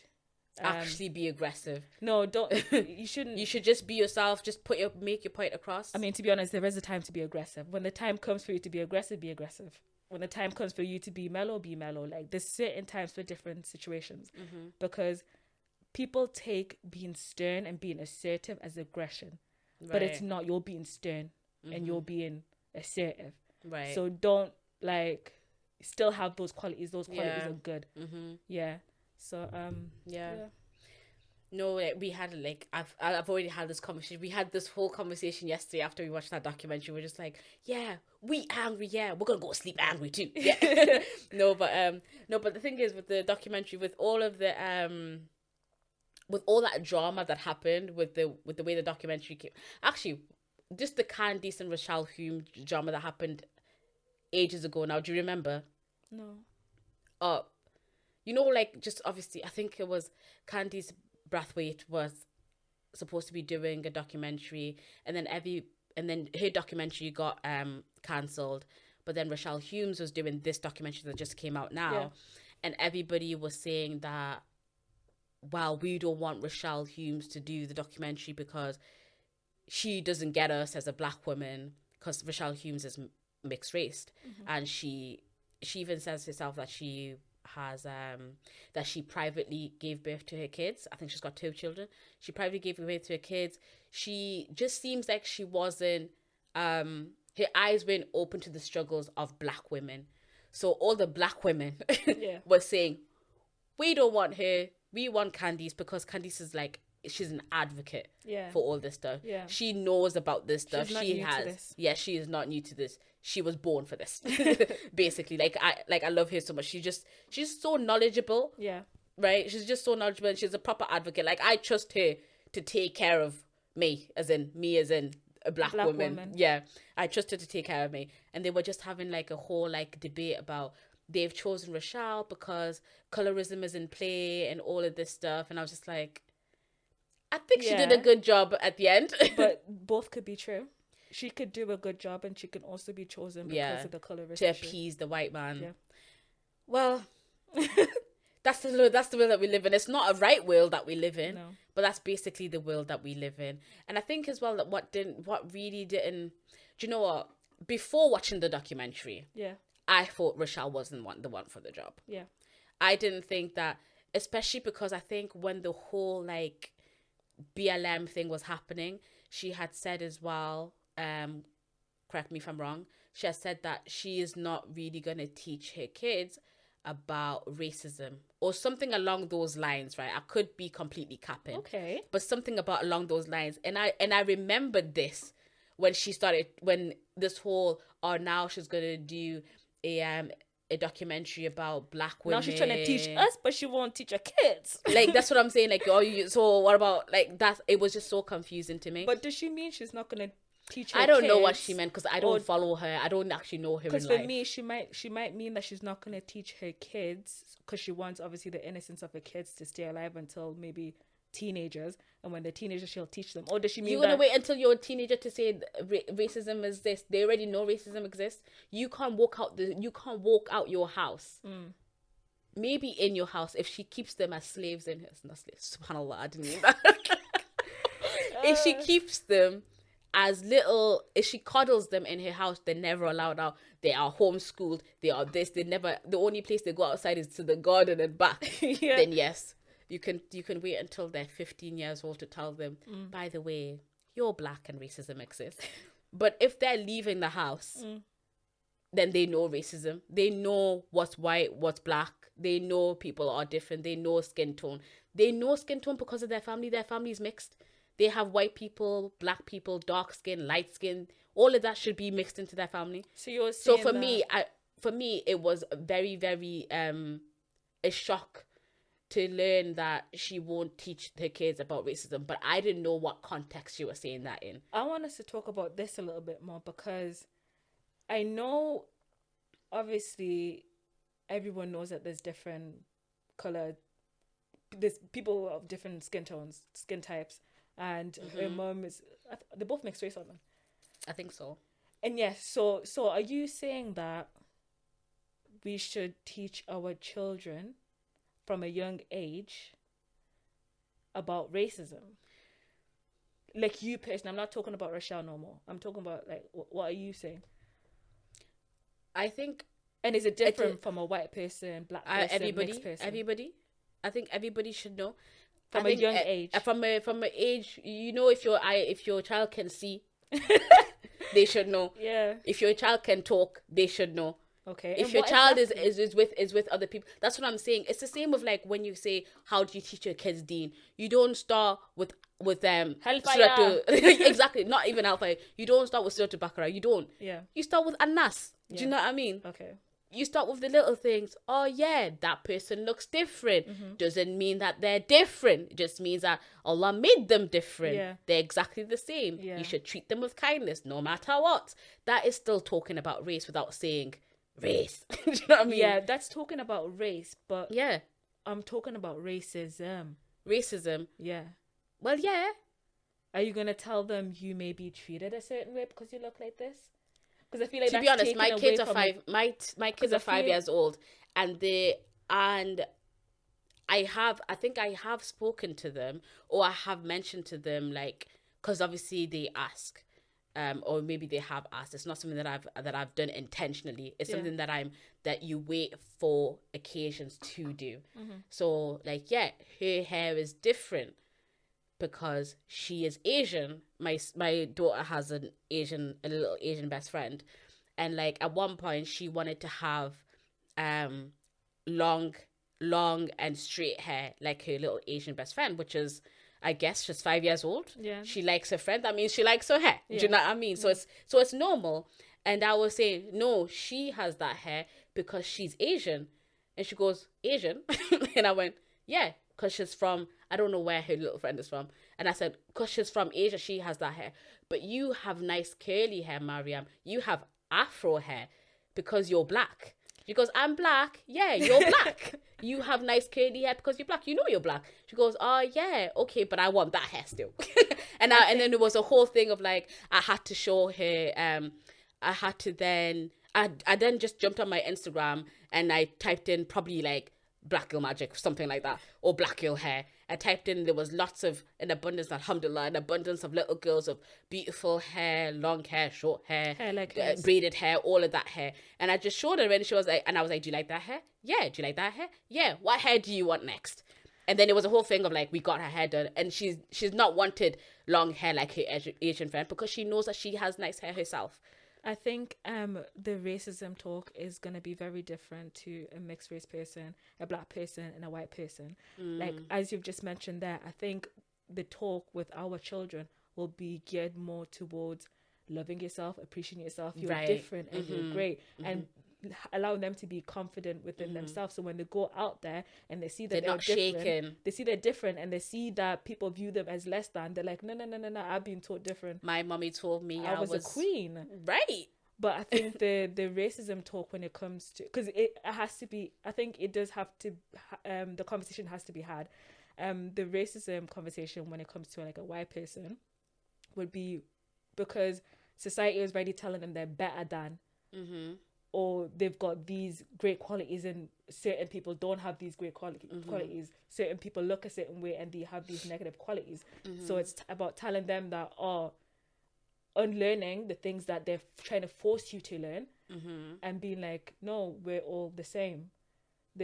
actually be aggressive. No, don't. You shouldn't. You should just be yourself. Just make your point across. I mean, to be honest, there is a time to be aggressive. When the time comes for you to be aggressive, be aggressive. When the time comes for you to be mellow, be mellow. Like there's certain times for different situations, because people take being stern and being assertive as aggression, but it's not. You're being stern and you're being assertive. Right. So don't like still have those qualities. Those qualities are good. Yeah. So yeah. No, like, we had like I've already had this conversation. We had this whole conversation yesterday after we watched that documentary. We're just like, yeah, we angry. Yeah, we're gonna go sleep angry too. Yeah. No, but the thing is with the documentary, with all of the with all that drama that happened with the way the documentary came. Actually, just the Candice and Rochelle Hume drama that happened ages ago. Now, do you remember? No. You know, like just obviously, I think it was Candice Brathwaite was supposed to be doing a documentary, and then her documentary got cancelled, but then Rochelle Humes was doing this documentary that just came out now, and everybody was saying that, well, we don't want Rochelle Humes to do the documentary because she doesn't get us as a black woman, because Rochelle Humes is mixed race, and she even says herself that she has that she privately gave birth to her kids. I think she's got 2 children. She privately gave birth to her kids. She just seems like she wasn't her eyes weren't open to the struggles of black women. So all the black women were saying, we don't want her, we want Candice, because Candice is like, she's an advocate for all this stuff. She knows about this stuff. She is not new to this. She was born for this. Basically, I love her so much. She's so knowledgeable. Right? She's just so knowledgeable, and she's a proper advocate. Like, I trust her to take care of me as in a black woman. Yeah, I trust her to take care of me. And they were just having like a whole like debate about they've chosen Rochelle because colorism is in play and all of this stuff. And I was just like, I think she did a good job at the end. But both could be true. She could do a good job, and she can also be chosen because of the colorist to appease the white man. Yeah. Well, that's the world that we live in. It's not a right world that we live in, but that's basically the world that we live in. And I think as well that what really didn't. Do you know what? Before watching the documentary, I thought Rochelle wasn't the one for the job. Yeah, I didn't think that, especially because I think when the whole like BLM thing was happening, she had said as well. Correct me if I'm wrong. She has said that she is not really gonna teach her kids about racism or something along those lines, right? I could be completely capping. Okay. But something about along those lines. And I remembered this when this whole now she's gonna do a documentary about black women. Now she's trying to teach us, but she won't teach her kids. Like that's what I'm saying. Like, so what about like that? It was just so confusing to me. But does she mean she's not gonna teach her I don't kids? know what she meant because I don't follow her. I don't actually know her in life. Because for me, she might mean that she's not going to teach her kids because she wants obviously the innocence of her kids to stay alive until maybe teenagers, and when they're teenagers she'll teach them. Or does she mean you're gonna wait until you're a teenager to say racism exists? They already know racism exists. You can't walk out your house. Maybe in your house if she keeps them as slaves in her. Not slaves. SubhanAllah, I didn't mean that. If she keeps them as little, if she coddles them in her house, they're never allowed out. They are homeschooled. They are this. They never. The only place they go outside is to the garden and back. Then yes, you can wait until they're 15 years old to tell them. By the way, you're black and racism exists. But if they're leaving the house, then they know racism. They know what's white, what's black. They know people are different. They know skin tone. They know skin tone because of their family. Their family is mixed. They have white people, black people, dark skin, light skin. All of that should be mixed into their family. So you're saying for me, it was very, very a shock to learn that she won't teach her kids about racism. But I didn't know what context she was saying that in. I want us to talk about this a little bit more because I know, obviously, everyone knows that there's different color. There's people of different skin tones, skin types. And her mom is, they both mixed race, aren't they? I think so. And yes, so are you saying that we should teach our children from a young age about racism? Like you personally, I'm not talking about Rochelle no more. I'm talking about like, what are you saying? I think, and is it different from a white person, black person, mixed person? Everybody. I think everybody should know. From a young age. From an age, you know, if your child can see, they should know. Yeah. If your child can talk, they should know. Okay. If your child is with other people, that's what I'm saying. It's the same with like when you say, how do you teach your kids deen? You don't start with them. Hellfire. Exactly. Not even hellfire. You don't start with Surah Baqarah. You don't. Yeah. You start with Anas. Yeah. Do you know what I mean? Okay. You start with the little things. Oh yeah, that person looks different. Doesn't mean that they're different. It just means that Allah made them different. Yeah. They're exactly the same. Yeah. You should treat them with kindness no matter what. That is still talking about race without saying race. Do you know what I mean? Yeah, that's talking about race, but yeah, I'm talking about racism. Racism? Yeah. Well, yeah. Are you going to tell them you may be treated a certain way because you look like this? Because I feel like, to be honest, my kids are 5. My kids are 5 years old, and I think I have spoken to them, or I have mentioned to them, like, because obviously they ask, or maybe they have asked. It's not something that I've done intentionally. It's something that you wait for occasions to do. So like, yeah, her hair is different because she is Asian. My daughter has a little Asian best friend, and like at one point she wanted to have long and straight hair like her little Asian best friend, which is, I guess, she's 5 years old. Yeah, she likes her friend. That means she likes her hair. Yeah. Do you know what I mean? Yeah. So it's normal. And I was saying, no, she has that hair because she's Asian. And she goes, Asian? And I went, yeah, because she's from, I don't know where her little friend is from. And I said, because she's from Asia, she has that hair. But you have nice curly hair, Mariam. You have afro hair because you're black. She goes, I'm black. Yeah, you're black. You have nice curly hair because you're black. You know you're black. She goes, oh, yeah, okay, but I want that hair still. And then there was a whole thing of like, I had to show her, I then just jumped on my Instagram and I typed in probably like black girl magic, something like that, or black girl hair. I typed in, there was an abundance, alhamdulillah, an abundance of little girls of beautiful hair, long hair, short hair, like braided hair, all of that hair. And I just showed her and she was like, and I was like, do you like that hair? Yeah. Do you like that hair? Yeah. What hair do you want next? And then it was a whole thing of like, we got her hair done, and she's not wanted long hair like her Asian friend because she knows that she has nice hair herself. I think the racism talk is going to be very different to a mixed race person, a black person, and a white person. Like, as you've just mentioned there, I think the talk with our children will be geared more towards loving yourself, appreciating yourself. You're different and you're great. And allow them to be confident within themselves. So when they go out there and they see that they're not different, shaken. They see they're different and they see that people view them as less than, they're like, no, I've been taught different. My mommy told me I was a queen. Right. But I think the racism talk when it comes to, because it has to be, I think it does have to, the conversation has to be had. The racism conversation when it comes to like a white person would be because society is already telling them they're better than, or they've got these great qualities and certain people don't have these great qualities. Certain people look a certain way and they have these negative qualities. So it's about telling them that, unlearning the things that they're trying to force you to learn, and being like, no, we're all the same.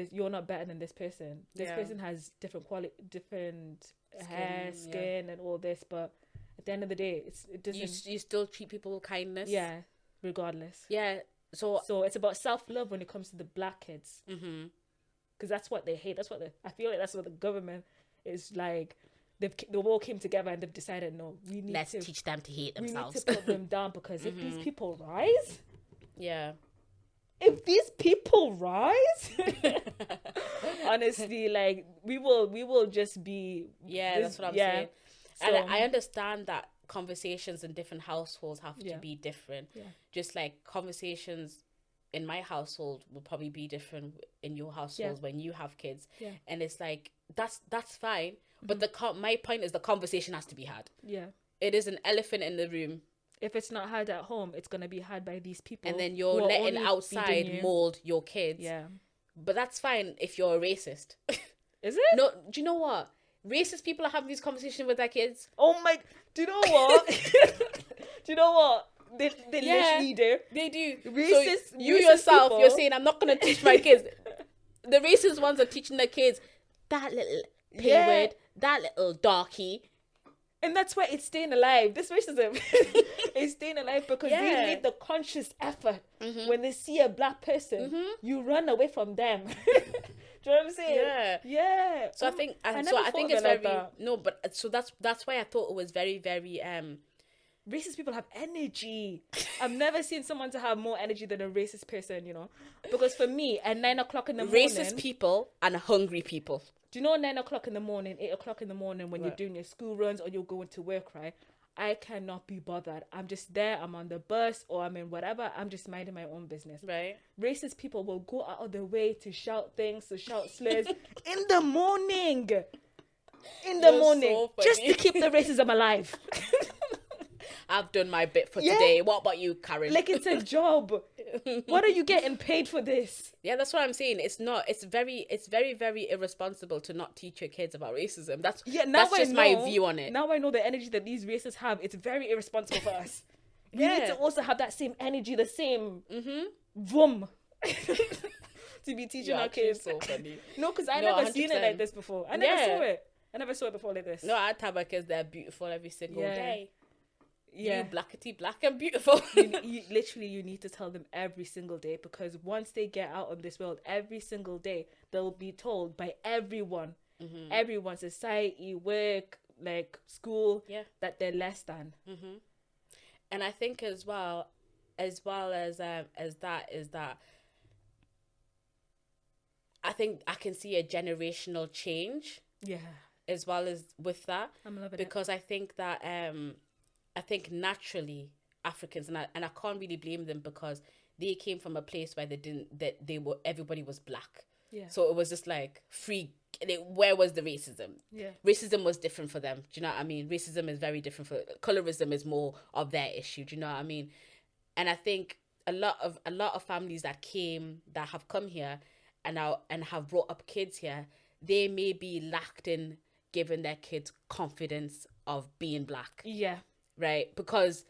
You're not better than this person. This person has different hair, skin, and all this, but at the end of the day, it doesn't. You still treat people with kindness. Yeah, regardless. Yeah. So it's about self-love when it comes to the black kids, because that's what they hate. I feel like that's what the government is like. They all came together and they've decided, no, let's teach them to hate themselves. We need to put them down, because if these people rise, honestly, like we will just be. Yeah, that's what I'm saying. So, and I understand that conversations in different households have to be different. Just like conversations in my household will probably be different in your household when you have kids. And it's like that's fine. But my point is the conversation has to be had. It is an elephant in the room. If it's not had at home, it's going to be had by these people. And then you're letting outside mold your kids. But that's fine if you're a racist. Is it? No, do you know what? Racist people are having these conversations with their kids. Oh my, do you know what? Do you know what? They literally do. They do. Racist, so you yourself, people, you're saying, I'm not going to teach my kids. The racist ones are teaching their kids that little P-word, that little darky. And that's why it's staying alive. This racism is staying alive because they made the conscious effort. When they see a black person, you run away from them. Do you know what I'm saying? Yeah. So I think it's very like so that's why I thought it was very, very racist people have energy. I've never seen someone to have more energy than a racist person, you know. Because for me, at 9 o'clock in the morning, racist people and hungry people. Do you know 9 o'clock in the morning, 8 o'clock in the morning when you're doing your school runs or you're going to work, right? I cannot be bothered. I'm just there. I'm on the bus or I'm in whatever. I'm just minding my own business. Right. Racist people will go out of their way to shout things, to shout slurs in the morning. Just to keep the racism alive. I've done my bit for today. What about you, Karen? Like it's a job. What are you getting paid for this? Yeah, that's what I'm saying. It's very, very irresponsible to not teach your kids about racism. That's just my view on it. Now I know the energy that these racists have. It's very irresponsible for us. We need to also have that same energy, the same vroom to be teaching our kids. So funny. No, because I never 100%. Seen it like this before. I never saw it. I never saw it before like this. No, I tell my kids they're beautiful every single day. Yeah. You blackety black and beautiful. you literally, you need to tell them every single day, because once they get out of this world, every single day they'll be told by everyone, society, work, like school, that they're less than. And I think as well as that is that I think I can see a generational change. as well as with that. I'm loving because I think that I think naturally Africans, and I can't really blame them, because they came from a place where everybody was black. Yeah. So it was just like free. Where was the racism? Yeah. Racism was different for them. Do you know what I mean? Racism is very different for colorism is more of their issue. Do you know what I mean? And I think a lot of families that have come here and have brought up kids here, they may be lacked in giving their kids confidence of being black. Yeah. Right? Because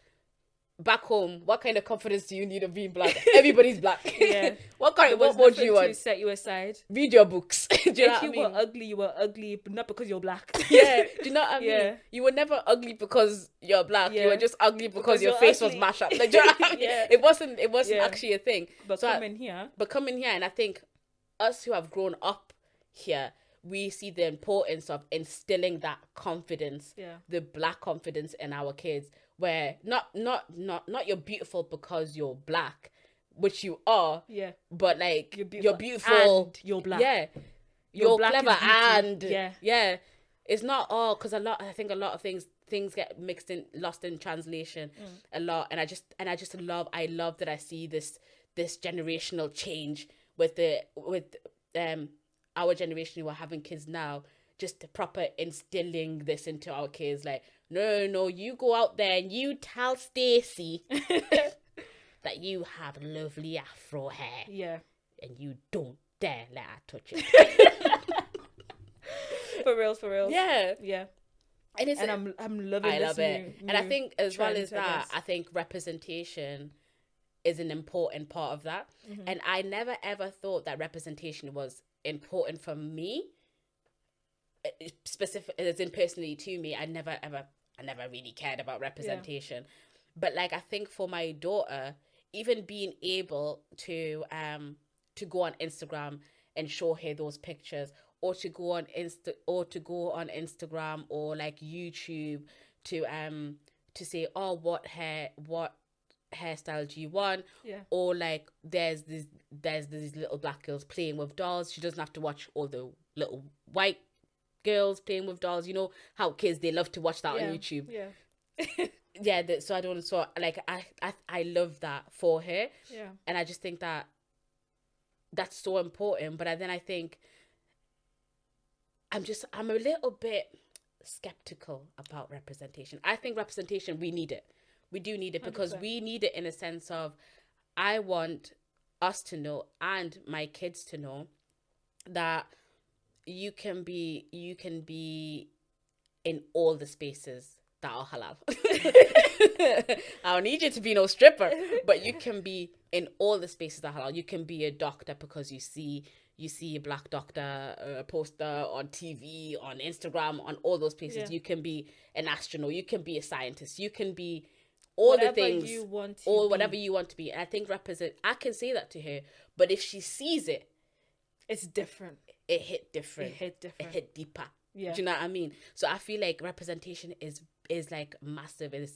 back home, what kind of confidence do you need of being black? Everybody's black. Yeah. What more do you want? To set you aside. Read your books. Do you know what I mean? Were ugly, you were ugly, but not because you're black. Yeah. Do you know what I mean? Yeah. You were never ugly because you're black. Yeah. You were just ugly because your face was mashed up. Like, do you know what I mean? Yeah. It wasn't actually a thing. But coming here, and I think us who have grown up here, we see the importance of instilling that confidence, the black confidence in our kids, where not you're beautiful because you're black, which you are, but like you're beautiful and you're black. Yeah, you're black clever and it's not all, because I think a lot of things get lost in translation a lot, and I love that I see this generational change with our generation who are having kids now, just the proper instilling this into our kids, like, no, you go out there and you tell Stacey that you have lovely afro hair. Yeah. And you don't dare let her touch it. For real. Yeah. Yeah. And I'm loving this. I love it. And I think as well as that, I think representation is an important part of that. Mm-hmm. And I never ever thought that representation was important for me, specific as in personally to me. I never really cared about representation, but like I think for my daughter, even being able to go on Instagram and show her those pictures, or to go on Instagram or like YouTube to say, oh, what hairstyle do you want? Or like there's these little black girls playing with dolls. She doesn't have to watch all the little white girls playing with dolls. You know how kids, they love to watch that on YouTube. So I love that for her. And I just think that that's so important. But then I think I'm a little bit skeptical about representation. I think representation, we need it. We do need it, because 100%. We need it in a sense of, I want us to know, and my kids to know, that you can be in all the spaces that are halal. I don't need you to be no stripper, but you can be in all the spaces that are halal. You can be a doctor because you see a black doctor poster on TV, on Instagram, on all those places. You can be an astronaut. You can be a scientist. You can be all whatever the things you want to or whatever you want to be. And I think I can say that to her, but if she sees it, it's different. It hit different. It hit deeper. Yeah. Do you know what I mean? So I feel like representation is like massive, and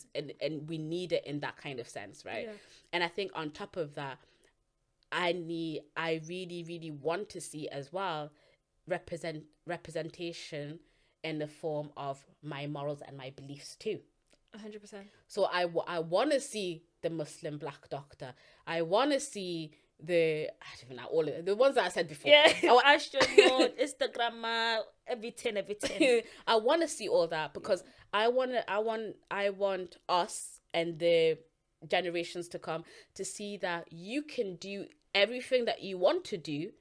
we need it in that kind of sense, right? Yeah. And I think on top of that, I really, really want to see as well representation in the form of my morals and my beliefs too. 100%. So I want to see the Muslim black doctor. I want to see I don't even know all of the ones that I said before. Yeah, astronaut, Instagrammer, everything. I want to see all that, because I want us and the generations to come to see that you can do everything that you want to do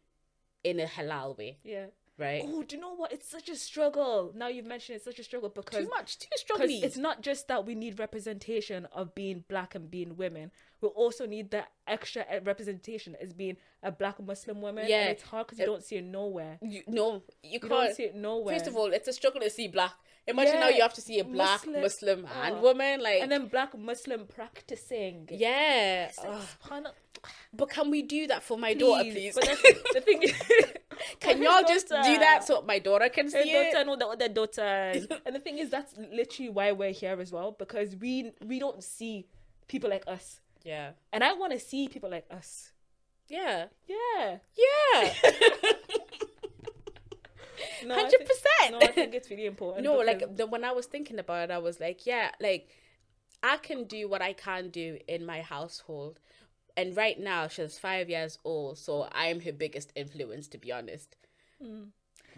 in a halal way. Yeah. Right. Oh, do you know what? It's such a struggle. Now you've mentioned it's such a struggle, because too struggling. It's not just that we need representation of being black and being women. We also need that extra representation as being a black Muslim woman. Yeah, and it's hard because you don't see it nowhere. You can't don't see it nowhere. First of all, it's a struggle to see black. Imagine now you have to see a black Muslim and woman, like, and then black Muslim practicing. Yeah. But can we do that for my daughter, please? But that's the thing is, can y'all just do that so my daughter can see it? Daughter know the other daughters. And the thing is, that's literally why we're here as well, because we don't see people like us. Yeah. And I want to see people like us. Yeah. Yeah. Yeah. No, 100%. I think it's really important. No, like when I was thinking about it, I was like, yeah, like I can do what I can do in my household. And right now she's 5 years old, so I'm her biggest influence, to be honest.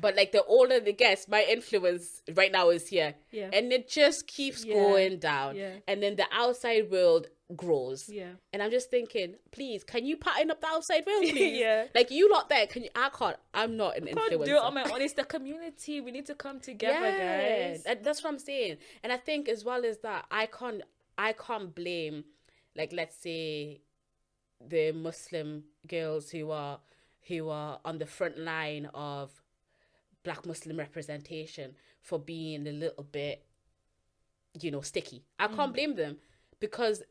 But like the older they get, my influence right now is here. Yeah. And it just keeps going down. Yeah. And then the outside world grows. Yeah. And I'm just thinking, please, can you pattern up the outside world, please? Yeah. Like you lot there, can you? I'm not an influencer. Can't do it on my own. It's the community. We need to come together, guys. That's what I'm saying. And I think as well as that, I can't blame, like, let's say the Muslim girls who are on the front line of Black Muslim representation for being a little bit, sticky. I can't blame them, because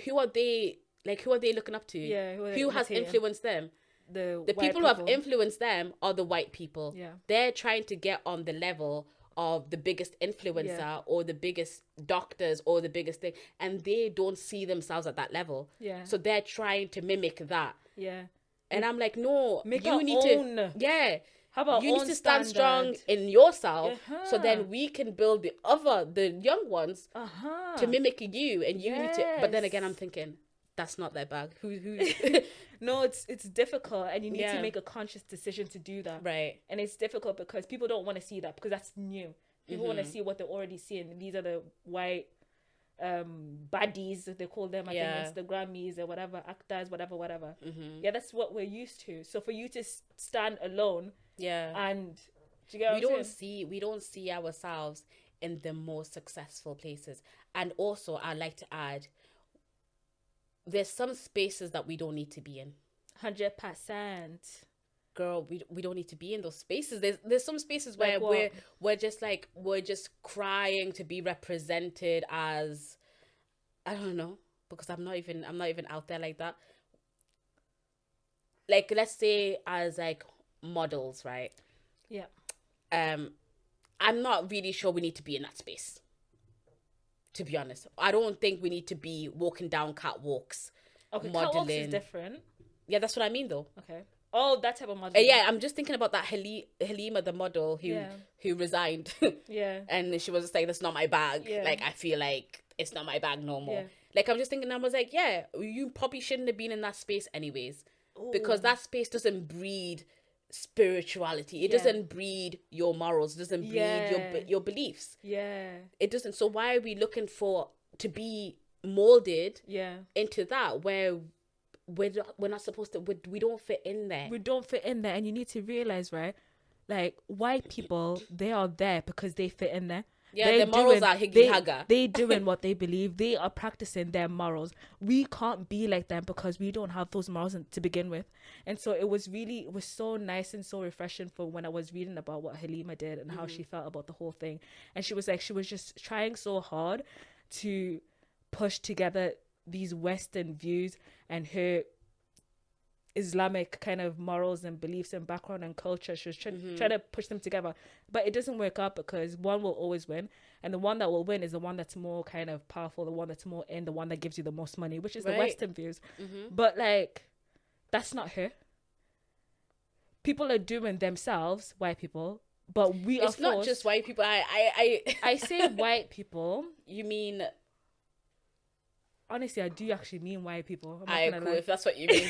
who are they looking up to? Yeah, who has influenced them? The people who have influenced them are the white people. Yeah. They're trying to get on the level of the biggest influencer or the biggest doctors or the biggest thing, and they don't see themselves at that level. Yeah. So they're trying to mimic that. Yeah. And I'm like, no, you need to. Yeah. How about you need to stand strong in yourself, so then we can build the young ones to mimic you, and you need to. But then again, I'm thinking that's not their bag. Who's No, it's difficult, and you need to make a conscious decision to do that. Right. And it's difficult because people don't want to see that, because that's new. People want to see what they're already seeing. These are the white baddies, they call them, I think Instagrammies or whatever, actors, whatever. Yeah, that's what we're used to. So for you to stand alone, and do you get what I'm saying? We don't see ourselves in the most successful places. And also, I like to add, there's some spaces that we don't need to be in. 100%. Girl, we don't need to be in those spaces. There's some spaces where we're just crying to be represented as, I don't know, because I'm not even out there like that. Like, let's say as like models, right? Yeah. I'm not really sure we need to be in that space, to be honest. I don't think we need to be walking down catwalks. Okay, modeling. Catwalks is different. Yeah, that's what I mean, though. Okay. Oh, that type of model. Yeah, I'm just thinking about that Halima, the model who resigned. Yeah. And she was just like, that's not my bag. Yeah. Like, I feel like it's not my bag no more. Yeah. Like, I'm just thinking, I was like, yeah, you probably shouldn't have been in that space anyways. Ooh. Because that space doesn't breed spirituality. It doesn't breed your morals. It doesn't breed your beliefs. Yeah. It doesn't. So why are we looking to be molded into that where we're not supposed to, we don't fit in there. We don't fit in there. And you need to realize, right, like, white people, they are there because they fit in there. Yeah, their morals are higgy-haga. They doing what they believe. They are practicing their morals. We can't be like them because we don't have those morals to begin with. And so it was so nice and so refreshing for when I was reading about what Halima did and how she felt about the whole thing. And she was just trying so hard to push together these Western views and her Islamic kind of morals and beliefs and background and culture. She was trying to push them together, but it doesn't work out because one will always win, and the one that will win is the one that's more kind of powerful, the one that's more the one that gives you the most money, which is the Western views. But like, that's not her. People are doing themselves, white people, but it's not just white people. I say white people. You mean? Honestly, I do actually mean white people. Cool. If that's what you mean,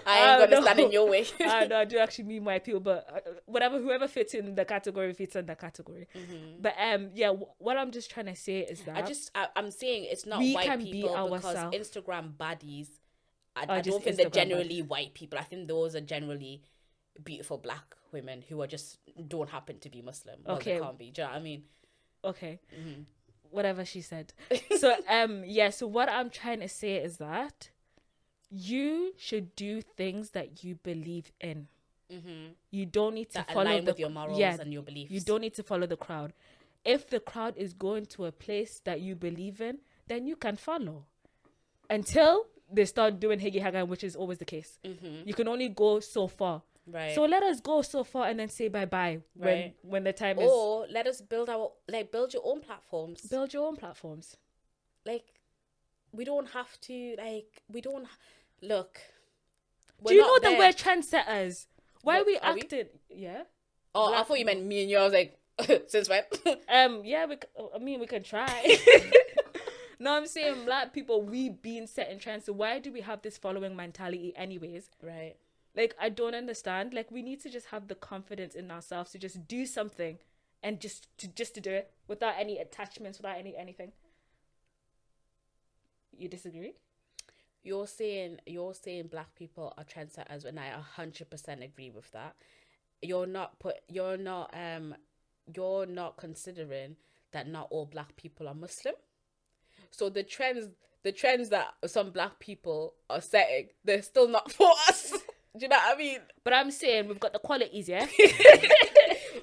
I ain't gonna stand in your way. I do actually mean white people, but whoever fits in the category fits in the category. But what I'm just trying to say is that I'm saying it's not white people because Instagram baddies. I don't think they're generally white people. I think those are generally beautiful black women who are just don't happen to be Muslim. Well, they can't be. Do you know what I mean? Okay. Whatever she said. So so what I'm trying to say is that you should do things that you believe in. You don't need to follow with your morals and your beliefs. You don't need to follow the crowd. If the crowd is going to a place that you believe in, then you can follow until they start doing higgy haga, which is always the case. You can only go so far. Right. So let us go so far and then say bye-bye when the time is. Or let us build your own platforms. Build your own platforms. Like, we don't have to, look. Do you know that we're trendsetters? Why are we acting? Yeah. Oh, I thought you meant me and you. I was like, since when? Yeah, we can try. No, I'm saying black people, we been set in trends. So why do we have this following mentality anyways? Right. Like, I don't understand. Like, we need to just have the confidence in ourselves to just do something and just to do it without any attachments, without anything. You disagree? You're saying black people are trendsetters, and I 100% agree with that. You're not considering that not all black people are Muslim. So the trends that some black people are setting, they're still not for us. Do you know what I mean? But I'm saying we've got the qualities, yeah?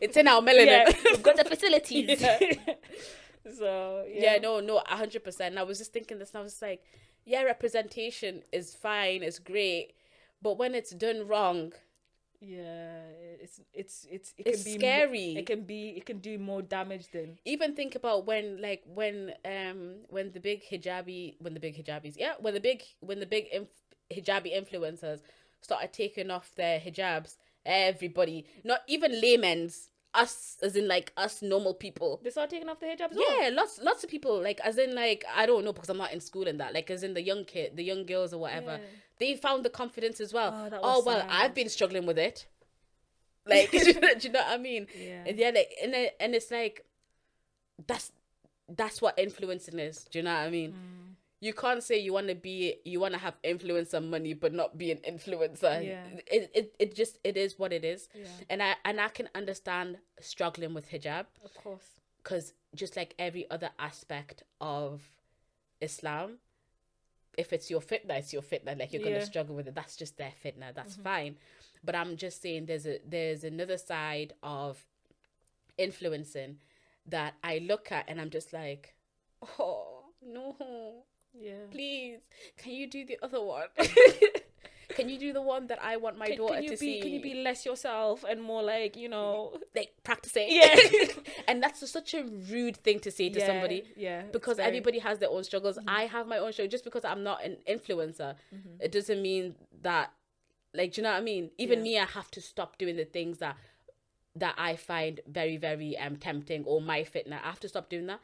It's in our melanin. Yeah, we've got the facilities. Yeah. So, yeah. No, 100%. I was just thinking this, and I was like, yeah, representation is fine, it's great, but when it's done wrong, yeah, it's scary. It can do more damage than. Even think about when the big hijabi influencers started taking off their hijabs, everybody, not even laymen's, us, as in like us normal people, they start taking off the hijabs. Yeah, lots of people, like, as in like, I don't know because I'm not in school and that, like, as in the young girls or whatever, they found the confidence as well. Oh well, sad. I've been struggling with it. Like, do you know what I mean? Yeah. And like, and it's like, that's what influencing is. Do you know what I mean? You can't say you want to have influencer money but not be an influencer. Yeah. It is what it is. Yeah. And I can understand struggling with hijab. Of course. Because just like every other aspect of Islam, if it's your fitna, it's your fitna. Like, you're gonna struggle with it. That's just their fitna. That's fine. But I'm just saying there's another side of influencing that I look at and I'm just like, oh no. Yeah. Please, can you do the other one? Can you do the one that I want my daughter to see? Can you be less yourself and more like, like practicing? Yeah. And that's such a rude thing to say to somebody. Yeah. Because everybody has their own struggles. I have my own struggle. Just because I'm not an influencer, it doesn't mean that, like, do you know what I mean? Even me, I have to stop doing the things that I find very, very tempting, or my fitness. I have to stop doing that.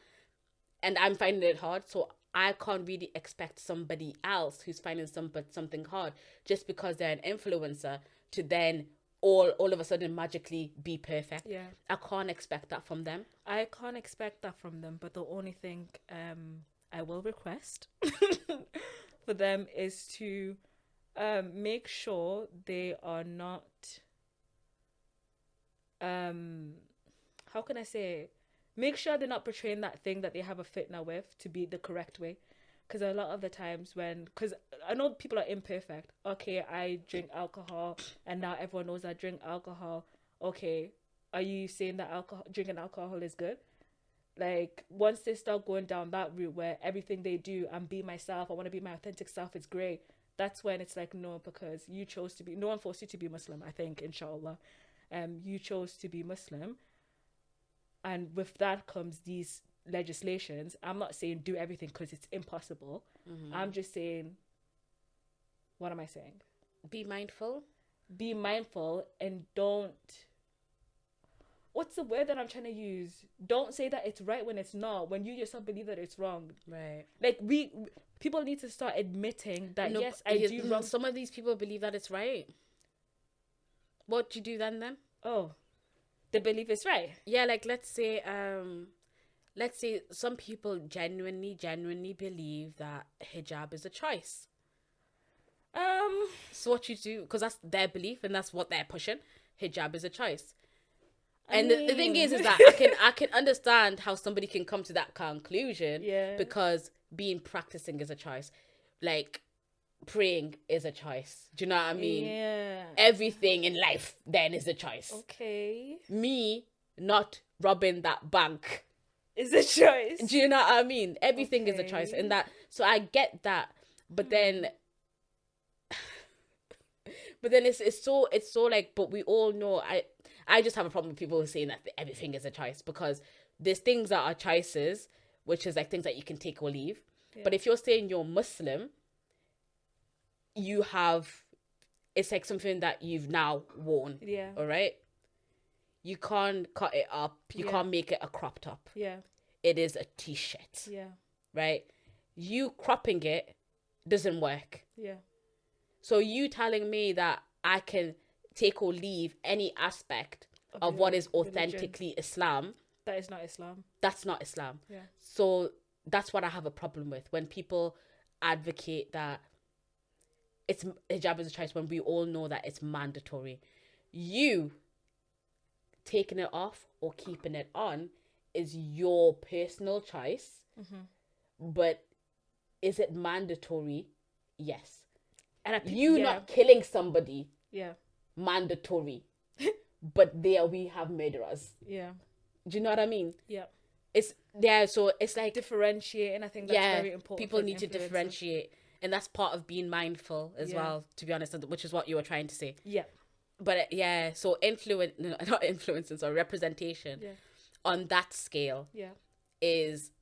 And I'm finding it hard. So I can't really expect somebody else who's finding something hard just because they're an influencer to then all of a sudden magically be perfect. Yeah. I can't expect that from them. I can't expect that from them, but the only thing I will request for them is to make sure they are not how can I say, make sure they're not portraying that thing that they have a fitna with to be the correct way. Because a lot of the times because I know people are imperfect. Okay, I drink alcohol and now everyone knows I drink alcohol. Okay, are you saying that drinking alcohol is good? Like, once they start going down that route where everything they do, I'm be myself, I want to be my authentic self, it's great. That's when it's like, no, because you chose to be, no one forced you to be Muslim, I think, inshallah. You chose to be Muslim. And with that comes these legislations. I'm not saying do everything because it's impossible. I'm just saying, what am I saying? Be mindful. Be mindful and don't, what's the word that I'm trying to use? Don't say that it's right when it's not, when you yourself believe that it's wrong. Right. Like, people need to start admitting that, yes, I do wrong. Some of these people believe that it's right. What do you do then? Oh, they believe it's right. Yeah, like, let's say some people genuinely believe that hijab is a choice. So what you do, because that's their belief and that's what they're pushing. Hijab is a choice. And the thing is that I can understand how somebody can come to that conclusion. Yeah. Because practicing is a choice. Like, praying is a choice. Do you know what I mean? Yeah. Everything in life then is a choice. Okay. Me not robbing that bank is a choice. Do you know what I mean? Everything is a choice. And that, so I get that. But then it's so like, but we all know, I just have a problem with people saying that everything is a choice, because there's things that are choices, which is like things that you can take or leave. Yeah. But if you're saying you're Muslim, it's like something that you've now worn. Yeah. All right. You can't cut it up. You can't make it a crop top. Yeah. It is a t-shirt. Yeah. Right? You cropping it doesn't work. Yeah. So you telling me that I can take or leave any aspect of what is authentically religion. Islam. That is not Islam. That's not Islam. Yeah. So that's what I have a problem with. When people advocate that it's hijab is a choice, when we all know that it's mandatory. You taking it off or keeping it on is your personal choice. Mm-hmm. But is it mandatory? Yes. And not killing somebody. Yeah. Mandatory. But there we have murderers. Yeah. Do you know what I mean? Yeah. So it's like differentiating. I think that's very important. People need to differentiate, and that's part of being mindful as well, to be honest, which is what you were trying to say. Yeah. But so representation on that scale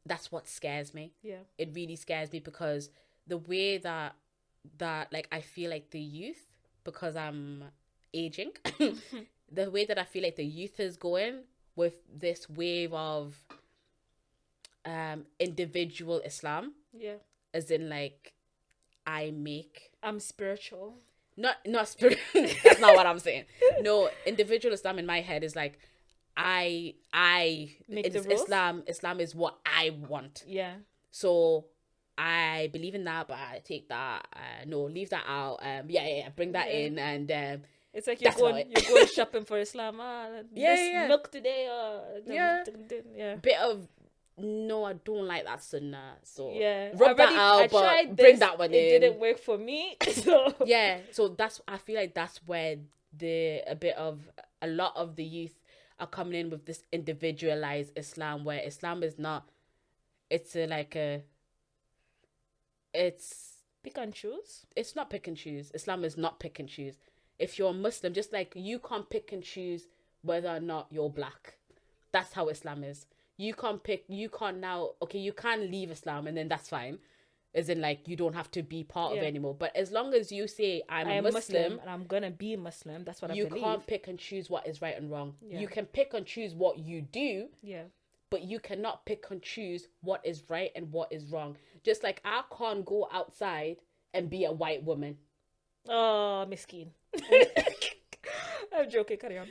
that's what scares me. Yeah. It really scares me, because the way that like I feel like the youth, because I'm aging, the way that I feel like the youth is going with this wave of individual Islam. Yeah. As in, like, I'm spiritual. Not spiritual. That's not what I'm saying. No, individual Islam in my head is like, I make the rules? Islam is what I want. Yeah. So I believe in that, but I take that. No, leave that out. Bring that in, and it's like you're going shopping for Islam. Milk today, bit of. No, I don't like that sunnah. So rub that out, but bring that one in. It didn't work for me. So so I feel like that's where a lot of the youth are coming in with this individualized Islam, where Islam is not. It's pick and choose. It's not pick and choose. Islam is not pick and choose. If you're a Muslim, just like you can't pick and choose whether or not you're black. That's how Islam is. You can't you can leave Islam and then that's fine. As in, like, you don't have to be part of it anymore. But as long as you say, I'm a Muslim and I'm going to be Muslim, that's what I believe. You can't pick and choose what is right and wrong. Yeah. You can pick and choose what you do. Yeah. But you cannot pick and choose what is right and what is wrong. Just like I can't go outside and be a white woman. Oh, miskin. I'm joking, carry on.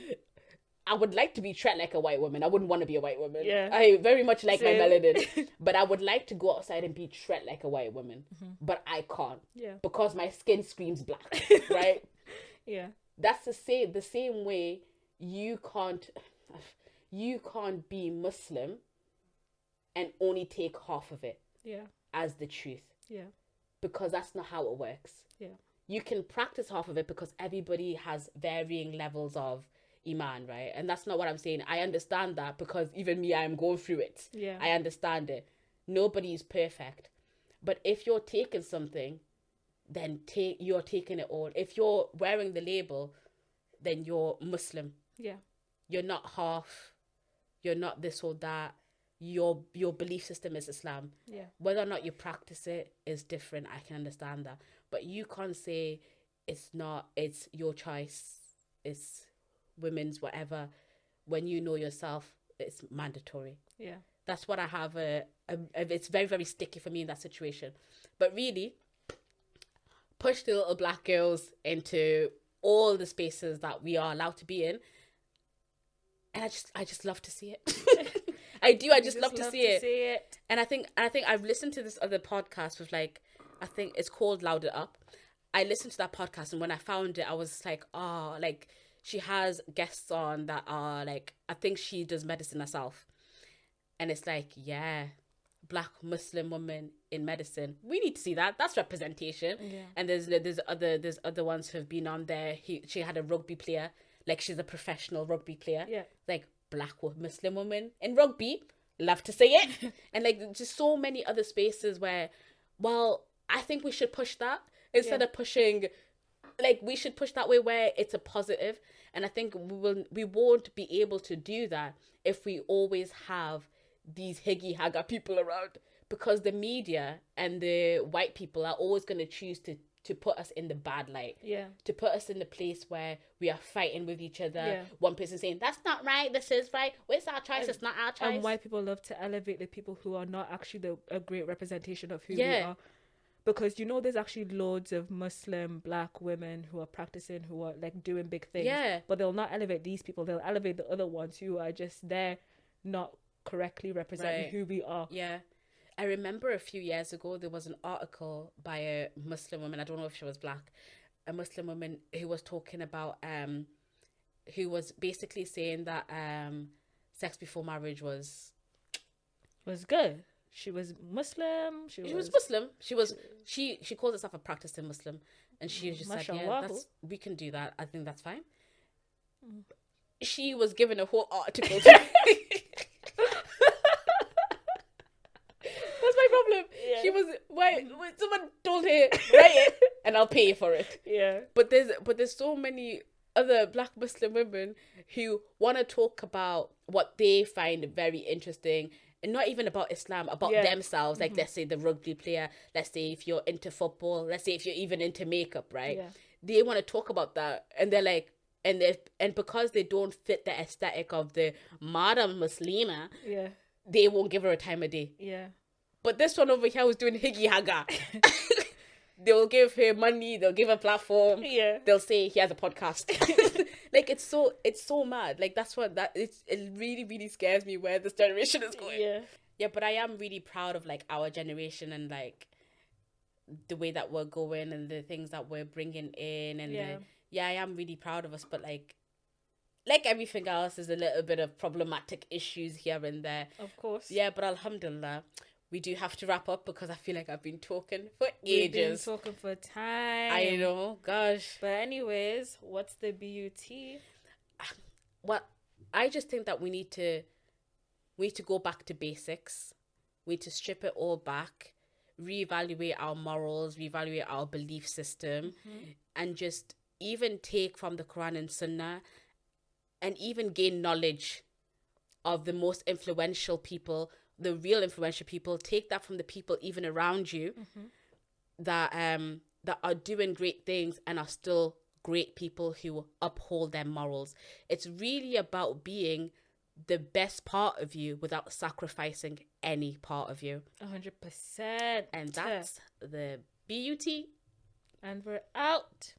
I would like to be treated like a white woman. I wouldn't want to be a white woman. Yeah. I very much like my melanin. But I would like to go outside and be treated like a white woman. Mm-hmm. But I can't. Yeah. Because my skin screams black. Right? Yeah. That's the same way you can't be Muslim and only take half of it. Yeah. As the truth. Yeah. Because that's not how it works. Yeah. You can practice half of it because everybody has varying levels of Iman, right? And that's not what I'm saying. I understand that because even me, I'm going through it. Yeah. I understand it. Nobody is perfect. But if you're taking something, then you're taking it all. If you're wearing the label, then you're Muslim. Yeah. You're not half. You're not this or that. Your belief system is Islam. Yeah. Whether or not you practice it is different. I can understand that. But you can't say it's not, it's your choice. It's women's whatever. When you know yourself, it's mandatory. Yeah. That's what I have. It's very, very sticky for me in that situation. But really, push the little black girls into all the spaces that we are allowed to be in. And I just love to see it. I do. I just love to see it. And I think I've listened to this other podcast with I think it's called Loud It Up. I listened to that podcast, and when I found it, I was like, she has guests on that are I think she does medicine herself. And it's black Muslim woman in medicine. We need to see that. That's representation. Yeah. And there's other ones who have been on there. She had a rugby player. She's a professional rugby player. Yeah. Black Muslim woman in rugby. Love to see it. And just so many other spaces where, I think we should push that instead of pushing, we should push that way where it's a positive. And I think we won't be able to do that if we always have these higgy haga people around, because the media and the white people are always going to choose to put us in the bad light. Yeah. To put us in the place where we are fighting with each other. Yeah. One person saying, that's not right, this is right. Well, it's our choice, it's not our choice. And why people love to elevate the people who are not actually a great representation of who we are. Because, you know, there's actually loads of Muslim black women who are practicing, who are like doing big things. Yeah. But they'll not elevate these people. They'll elevate the other ones who are just there, not correctly representing who we are. Yeah. I remember a few years ago, there was an article by a Muslim woman. I don't know if she was black. A Muslim woman who was talking about, who was basically saying that sex before marriage was good. She was Muslim. She was Muslim. She calls herself a practicing Muslim, and she just said, "Yeah, we can do that. I think that's fine." She was given a whole article. That's my problem. Yeah. She was when someone told her write it, and I'll pay you for it. Yeah. But there's so many other black Muslim women who want to talk about what they find very interesting. And not even about Islam, about themselves. Like, let's say the rugby player, let's say if you're into football, let's say if you're even into makeup, right? Yeah. They want to talk about that. And they're like, and because they don't fit the aesthetic of the modern Muslima, they won't give her a time of day. Yeah. But this one over here was doing higgy haga. They'll give her money, they'll give her a platform. Yeah. They'll say he has a podcast. Like, it's so mad. Like, it really, really scares me where this generation is going. Yeah. Yeah, but I am really proud of, like, our generation and, like, the way that we're going and the things that we're bringing in. And I am really proud of us. But, like everything else, there's a little bit of problematic issues here and there. Of course. Yeah, but alhamdulillah. We do have to wrap up because I feel like I've been talking for ages. We've been talking for time. I know, gosh. But anyways, what's the BUT? Well, I just think that we need to go back to basics. We need to strip it all back, reevaluate our morals, reevaluate our belief system, and just even take from the Quran and Sunnah and even gain knowledge of the most influential people, the real influential people. Take that from the people even around you that are doing great things and are still great people who uphold their morals. It's really about being the best part of you without sacrificing any part of you. 100%. And that's the BUT. And we're out.